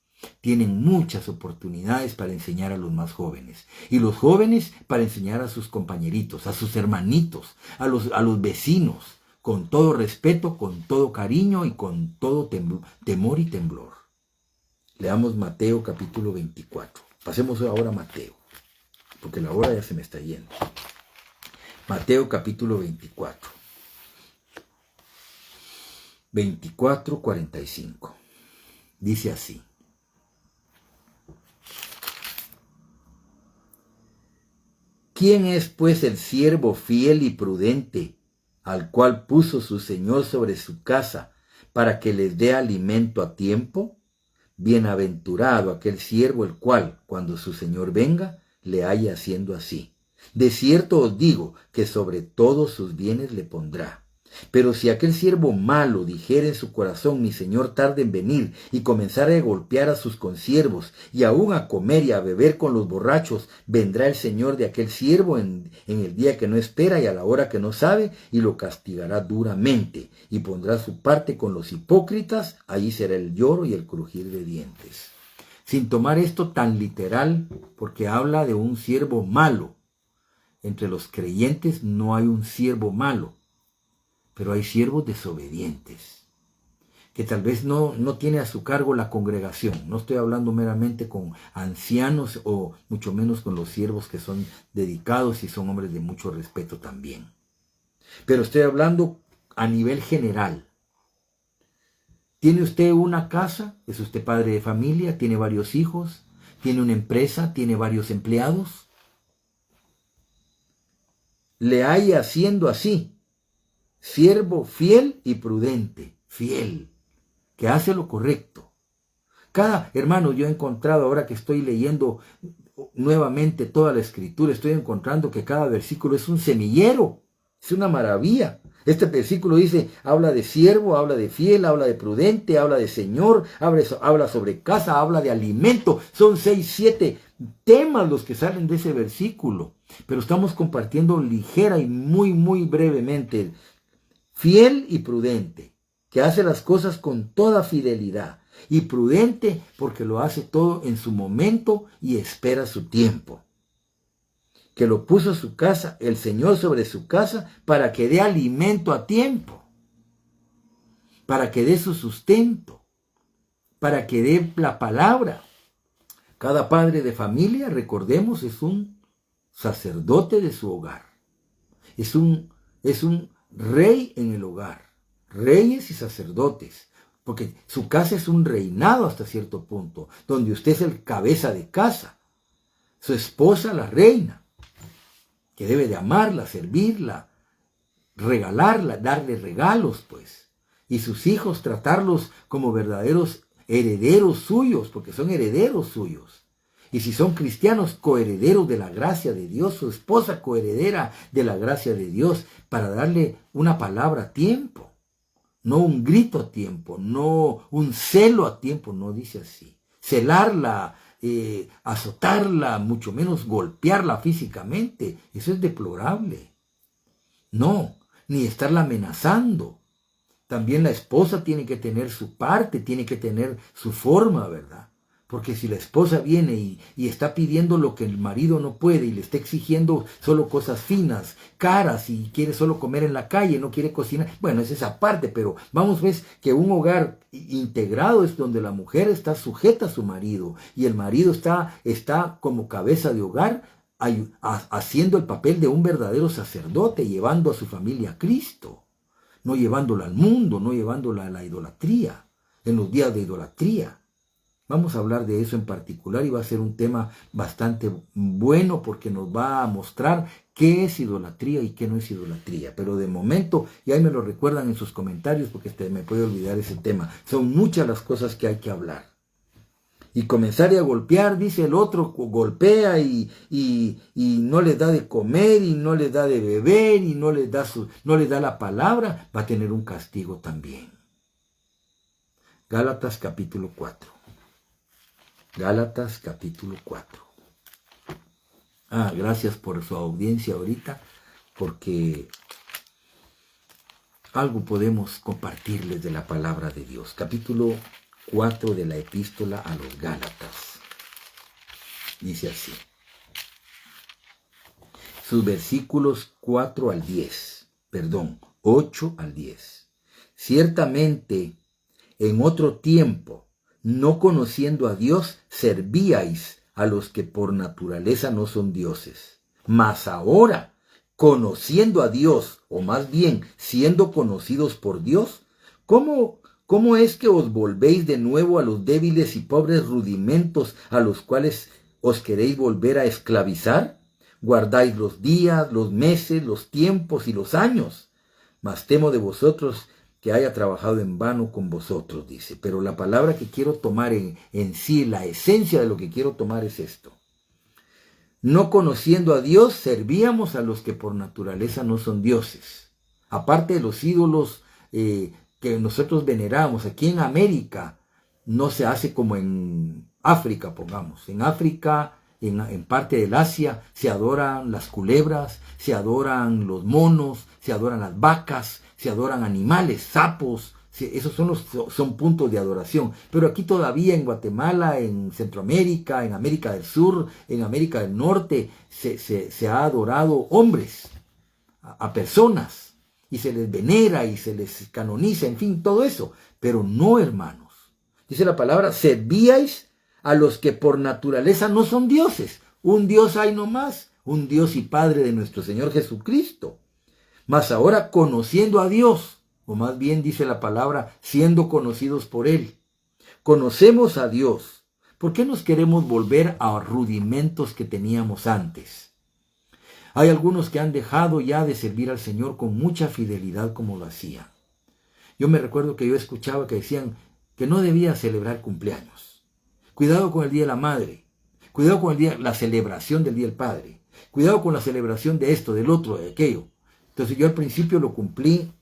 Tienen muchas oportunidades para enseñar a los más jóvenes. Y los jóvenes para enseñar a sus compañeritos, a sus hermanitos, a los vecinos, con todo respeto, con todo cariño y con todo temor y temblor. Leamos Mateo capítulo 24. Pasemos ahora a Mateo, porque la hora ya se me está yendo. Mateo capítulo 24. 24:45. Dice así. ¿Quién es pues el siervo fiel y prudente, al cual puso su señor sobre su casa, para que les dé alimento a tiempo? Bienaventurado aquel siervo el cual, cuando su señor venga, le haya haciendo así. De cierto os digo que sobre todos sus bienes le pondrá. Pero si aquel siervo malo dijere en su corazón, mi señor tarde en venir, y comenzare a golpear a sus consiervos, y aún a comer y a beber con los borrachos, vendrá el señor de aquel siervo en el día que no espera y a la hora que no sabe, y lo castigará duramente, y pondrá su parte con los hipócritas, allí será el lloro y el crujir de dientes. Sin tomar esto tan literal, porque habla de un siervo malo. Entre los creyentes no hay un siervo malo, pero hay siervos desobedientes, que tal vez no tiene a su cargo la congregación. No estoy hablando meramente con ancianos o mucho menos con los siervos que son dedicados y son hombres de mucho respeto también. Pero estoy hablando a nivel general. ¿Tiene usted una casa? ¿Es usted padre de familia? ¿Tiene varios hijos? ¿Tiene una empresa? ¿Tiene varios empleados? Le haya haciendo así. Siervo fiel y prudente, fiel, que hace lo correcto. Hermano, yo he encontrado, ahora que estoy leyendo nuevamente toda la escritura, estoy encontrando que cada versículo es un semillero, es una maravilla. Este versículo dice, habla de siervo, habla de fiel, habla de prudente, habla de señor, habla sobre casa, habla de alimento. Son 6, 7 temas los que salen de ese versículo, pero estamos compartiendo ligera y muy, muy brevemente. Fiel y prudente, que hace las cosas con toda fidelidad. Y prudente porque lo hace todo en su momento y espera su tiempo. Que lo puso su casa, el Señor sobre su casa, para que dé alimento a tiempo. Para que dé su sustento. Para que dé la palabra. Cada padre de familia, recordemos, es un sacerdote de su hogar. Es un rey en el hogar, reyes y sacerdotes, porque su casa es un reinado hasta cierto punto, donde usted es el cabeza de casa, su esposa la reina, que debe de amarla, servirla, regalarla, darle regalos, pues, y sus hijos tratarlos como verdaderos herederos suyos, porque son herederos suyos. Y si son cristianos, coherederos de la gracia de Dios, su esposa coheredera de la gracia de Dios, para darle una palabra a tiempo, no un grito a tiempo, no un celo a tiempo, no dice así. Celarla, azotarla, mucho menos golpearla físicamente, eso es deplorable. No, ni estarla amenazando. También la esposa tiene que tener su parte, tiene que tener su forma, ¿verdad? Porque si la esposa viene y está pidiendo lo que el marido no puede y le está exigiendo solo cosas finas, caras, y quiere solo comer en la calle, no quiere cocinar, bueno, es esa parte, pero vamos, ves que un hogar integrado es donde la mujer está sujeta a su marido y el marido está como cabeza de hogar haciendo el papel de un verdadero sacerdote, llevando a su familia a Cristo. no llevándola al mundo, no llevándola a la idolatría, en los días de idolatría. Vamos a hablar de eso en particular y va a ser un tema bastante bueno porque nos va a mostrar qué es idolatría y qué no es idolatría. Pero de momento, y ahí me lo recuerdan en sus comentarios porque me puede olvidar ese tema. Son muchas las cosas que hay que hablar. Y comenzar a golpear, dice el otro, golpea y no les da de comer y no les da de beber y no les da la palabra, va a tener un castigo también. Gálatas capítulo 4. Gálatas capítulo 4. Gracias por su audiencia ahorita, porque algo podemos compartirles de la palabra de Dios. Capítulo 4 de la epístola a los Gálatas. Dice así. Sus versículos 8 al 10. Ciertamente, en otro tiempo, no conociendo a Dios, servíais a los que por naturaleza no son dioses. Mas ahora, conociendo a Dios, o más bien siendo conocidos por Dios, ¿cómo es que os volvéis de nuevo a los débiles y pobres rudimentos a los cuales os queréis volver a esclavizar? Guardáis los días, los meses, los tiempos y los años. Mas temo de vosotros que haya trabajado en vano con vosotros, dice. Pero la palabra que quiero tomar en sí, la esencia de lo que quiero tomar es esto. No conociendo a Dios, servíamos a los que por naturaleza no son dioses. Aparte de los ídolos que nosotros veneramos aquí en América, no se hace como en África, pongamos. En África, en parte del Asia, se adoran las culebras, se adoran los monos, se adoran las vacas, se adoran animales, sapos. Esos son puntos de adoración. Pero aquí todavía en Guatemala, en Centroamérica, en América del Sur, en América del Norte, se ha adorado hombres, a personas, y se les venera y se les canoniza, en fin, todo eso. Pero no, hermanos. Dice la palabra, servíais a los que por naturaleza no son dioses. Un Dios hay nomás, un Dios y Padre de nuestro Señor Jesucristo. Mas ahora conociendo a Dios, o más bien dice la palabra, siendo conocidos por Él. Conocemos a Dios. ¿Por qué nos queremos volver a rudimentos que teníamos antes? Hay algunos que han dejado ya de servir al Señor con mucha fidelidad como lo hacían. Yo me recuerdo que yo escuchaba que decían que no debía celebrar cumpleaños. Cuidado con el Día de la Madre. Cuidado con la celebración del Día del Padre. Cuidado con la celebración de esto, del otro, de aquello. Entonces yo al principio lo cumplí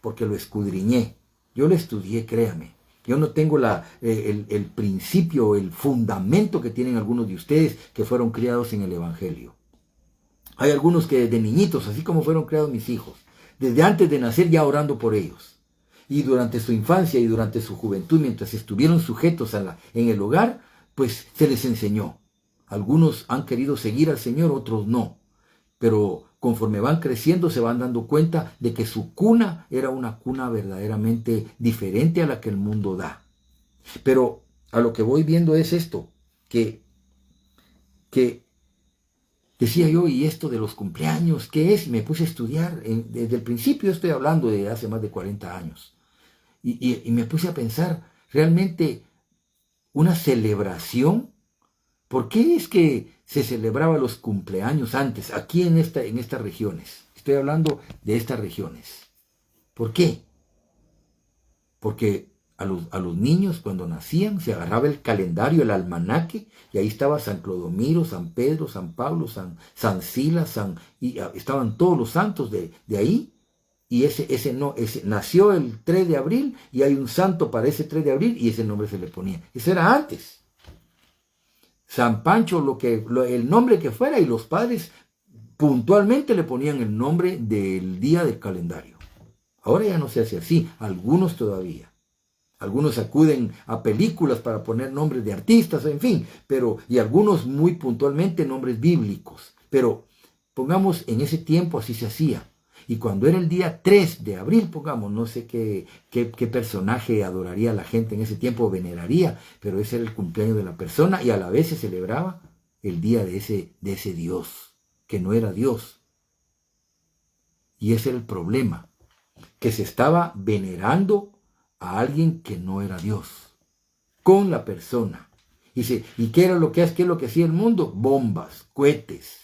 porque lo escudriñé. Yo lo estudié, créame. Yo no tengo el principio, el fundamento que tienen algunos de ustedes que fueron criados en el Evangelio. Hay algunos que desde niñitos, así como fueron criados mis hijos, desde antes de nacer ya orando por ellos. Y durante su infancia y durante su juventud, mientras estuvieron sujetos en el hogar, pues se les enseñó. Algunos han querido seguir al Señor, otros no. Pero conforme van creciendo se van dando cuenta de que su cuna era una cuna verdaderamente diferente a la que el mundo da. Pero a lo que voy viendo es esto, que decía yo, ¿y esto de los cumpleaños qué es? Me puse a estudiar, desde el principio estoy hablando de hace más de 40 años, y me puse a pensar, realmente una celebración. ¿Por qué es que se celebraba los cumpleaños antes, aquí en estas regiones? Estoy hablando de estas regiones. ¿Por qué? Porque a los niños cuando nacían se agarraba el calendario, el almanaque, y ahí estaba San Clodomiro, San Pedro, San Pablo, San Silas, y estaban todos los santos de ahí. Y ese nació el 3 de abril y hay un santo para ese 3 de abril y ese nombre se le ponía. Eso era antes. San Pancho, el nombre que fuera, y los padres puntualmente le ponían el nombre del día del calendario. Ahora ya no se hace así, algunos todavía. Algunos acuden a películas para poner nombres de artistas, en fin, y algunos muy puntualmente nombres bíblicos. Pero pongamos, en ese tiempo así se hacía. Y cuando era el día 3 de abril, pongamos, no sé qué personaje adoraría a la gente en ese tiempo, veneraría, pero ese era el cumpleaños de la persona y a la vez se celebraba el día de ese Dios, que no era Dios. Y ese era el problema. que se estaba venerando a alguien que no era Dios, con la persona. ¿Y qué era lo que qué es lo que hacía el mundo? Bombas, cohetes,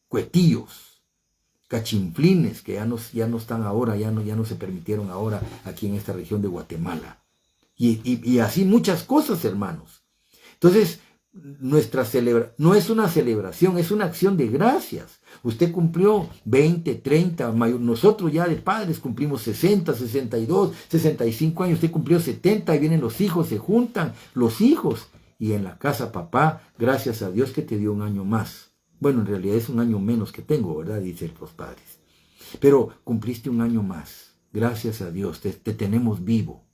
cuetillos, cachinflines, que ya no están ahora, ya no se permitieron ahora aquí en esta región de Guatemala. Y así muchas cosas, hermanos. Entonces, no es una celebración, es una acción de gracias. Usted cumplió 20, 30, nosotros ya de padres cumplimos 60, 62, 65 años, usted cumplió 70 y vienen los hijos, se juntan los hijos. Y en la casa, papá, gracias a Dios que te dio un año más. Bueno, en realidad es un año menos que tengo, ¿verdad? Dicen los padres. Pero cumpliste un año más. Gracias a Dios, te tenemos vivo.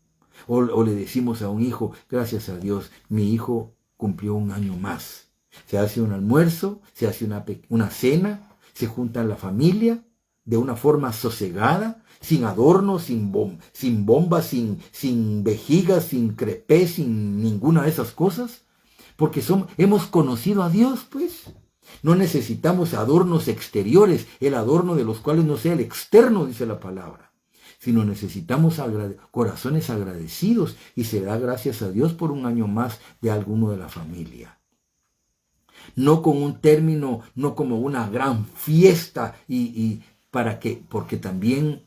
O le decimos a un hijo, gracias a Dios, mi hijo cumplió un año más. Se hace un almuerzo, se hace una cena, se junta la familia de una forma sosegada, sin adornos, sin bombas, sin vejigas, sin crepé, sin ninguna de esas cosas. Porque hemos conocido a Dios, pues. No necesitamos adornos exteriores, el adorno de los cuales no sea el externo, dice la palabra, sino necesitamos corazones agradecidos, y se da gracias a Dios por un año más de alguno de la familia. No con un término, no como una gran fiesta, porque también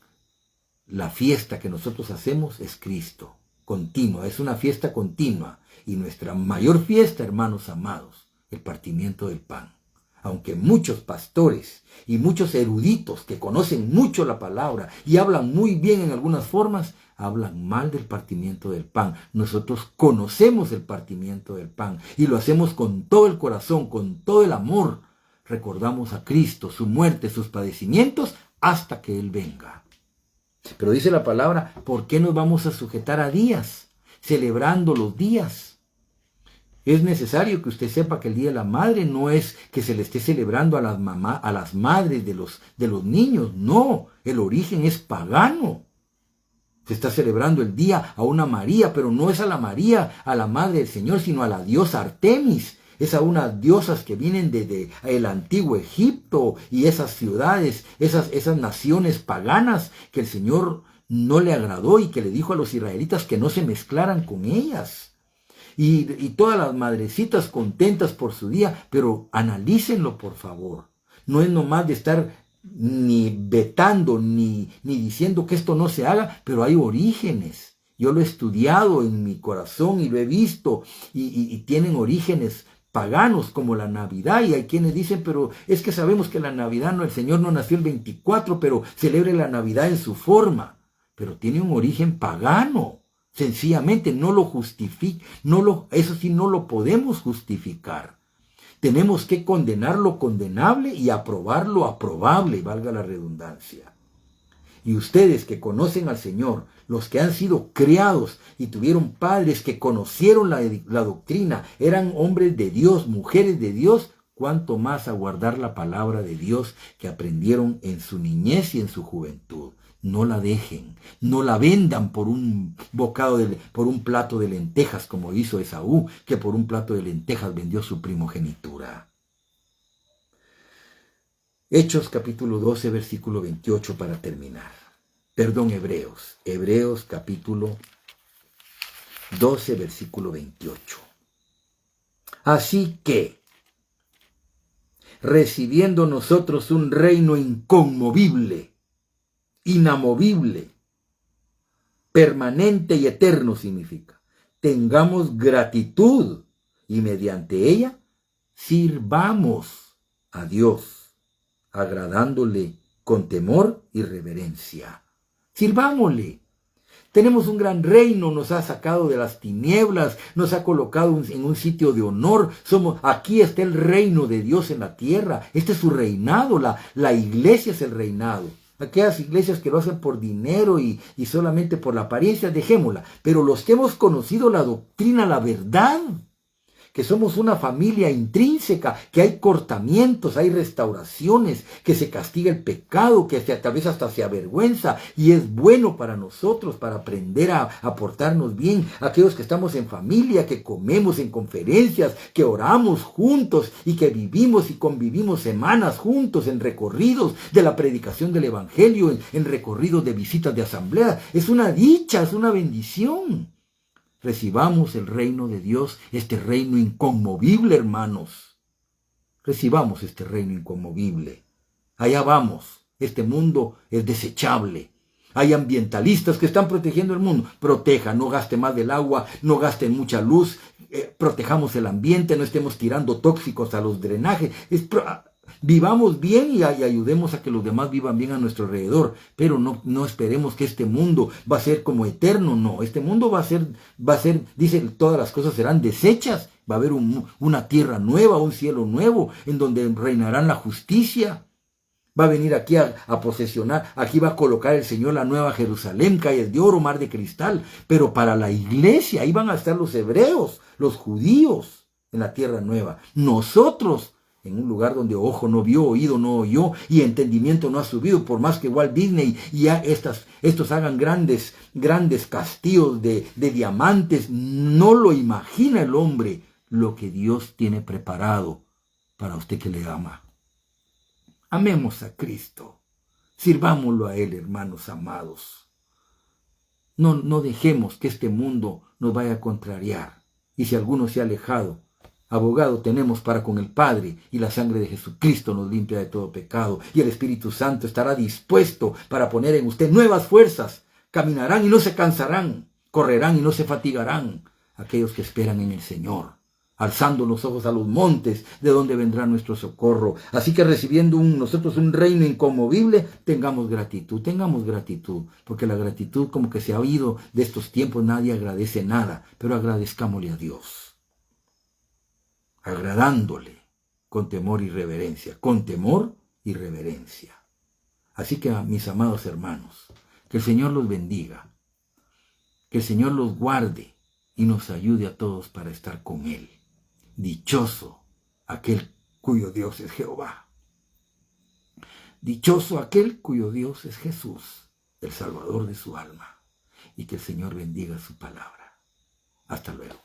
la fiesta que nosotros hacemos es Cristo, continua, es una fiesta continua, y nuestra mayor fiesta, hermanos amados, el partimiento del pan. Aunque muchos pastores y muchos eruditos que conocen mucho la palabra y hablan muy bien en algunas formas, hablan mal del partimiento del pan. Nosotros conocemos el partimiento del pan y lo hacemos con todo el corazón, con todo el amor. Recordamos a Cristo, su muerte, sus padecimientos, hasta que Él venga. Pero dice la palabra, ¿por qué nos vamos a sujetar a días? Celebrando los días. Es necesario que usted sepa que el Día de la Madre no es que se le esté celebrando a las madres de los niños. No, el origen es pagano. Se está celebrando el día a una María, pero no es a la María, a la Madre del Señor, sino a la diosa Artemis. Es a unas diosas que vienen desde el antiguo Egipto y esas ciudades, esas naciones paganas que el Señor no le agradó y que le dijo a los israelitas que no se mezclaran con ellas. Y todas las madrecitas contentas por su día, pero analícenlo por favor. No es nomás de estar ni vetando, ni diciendo que esto no se haga, pero hay orígenes. Yo lo he estudiado en mi corazón y lo he visto, y tienen orígenes paganos como la Navidad, y hay quienes dicen, pero es que sabemos que la Navidad, el Señor no nació el 24, pero celebre la Navidad en su forma, pero tiene un origen pagano. Sencillamente no lo justifica, eso sí no lo podemos justificar. Tenemos que condenar lo condenable y aprobar lo aprobable, valga la redundancia. Y ustedes que conocen al Señor, los que han sido criados y tuvieron padres que conocieron la doctrina, eran hombres de Dios, mujeres de Dios, cuánto más a guardar la palabra de Dios que aprendieron en su niñez y en su juventud. No la dejen, no la vendan por un plato de lentejas como hizo Esaú, que por un plato de lentejas vendió su primogenitura. Hechos capítulo 12, versículo 28 para terminar. Hebreos capítulo 12, versículo 28. Así que, recibiendo nosotros un reino inconmovible, inamovible, permanente y eterno significa, tengamos gratitud y mediante ella sirvamos a Dios, agradándole con temor y reverencia. Sirvámosle. Tenemos un gran reino, nos ha sacado de las tinieblas, nos ha colocado en un sitio de honor. Aquí está el reino de Dios en la tierra. Este es su reinado, la iglesia es el reinado. Aquellas iglesias que lo hacen por dinero y solamente por la apariencia, dejémosla. Pero los que hemos conocido la doctrina, la verdad, que somos una familia intrínseca, que hay cortamientos, hay restauraciones, que se castiga el pecado, que tal vez hasta se avergüenza, y es bueno para nosotros, para aprender a portarnos bien. Aquellos que estamos en familia, que comemos en conferencias, que oramos juntos y que vivimos y convivimos semanas juntos en recorridos de la predicación del Evangelio, en recorridos de visitas de asamblea. Es una dicha, es una bendición. Recibamos el reino de Dios, este reino inconmovible, hermanos. Recibamos este reino inconmovible. Allá vamos. Este mundo es desechable. Hay ambientalistas que están protegiendo el mundo. Protejan, no gaste más del agua, no gasten mucha luz. Protejamos el ambiente, no estemos tirando tóxicos a los drenajes. Vivamos bien y ayudemos a que los demás vivan bien a nuestro alrededor, pero no esperemos que este mundo va a ser como eterno. No, este mundo va a ser, dice, todas las cosas serán deshechas. Va a haber una tierra nueva, un cielo nuevo, en donde reinarán la justicia. Va a venir aquí a posesionar, aquí va a colocar el Señor la nueva Jerusalén, calles de oro, mar de cristal. Pero para la iglesia, ahí van a estar los hebreos, los judíos, en la tierra nueva. Nosotros, en un lugar donde ojo no vio, oído no oyó y entendimiento no ha subido, por más que Walt Disney y ya estos hagan grandes castillos de diamantes, no lo imagina el hombre lo que Dios tiene preparado para usted que le ama. Amemos a Cristo, sirvámoslo a Él, hermanos amados. No dejemos que este mundo nos vaya a contrariar, y si alguno se ha alejado, abogado tenemos para con el Padre, y la sangre de Jesucristo nos limpia de todo pecado, y el Espíritu Santo estará dispuesto para poner en usted nuevas fuerzas. Caminarán y no se cansarán, correrán y no se fatigarán aquellos que esperan en el Señor, alzando los ojos a los montes, de donde vendrá nuestro socorro. Así que recibiendo nosotros un reino inconmovible, tengamos gratitud, porque la gratitud como que se ha oído de estos tiempos, nadie agradece nada, pero agradezcámosle a Dios, agradándole con temor y reverencia, Así que, mis amados hermanos, que el Señor los bendiga, que el Señor los guarde y nos ayude a todos para estar con Él. Dichoso aquel cuyo Dios es Jehová. Dichoso aquel cuyo Dios es Jesús, el Salvador de su alma. Y que el Señor bendiga su palabra. Hasta luego.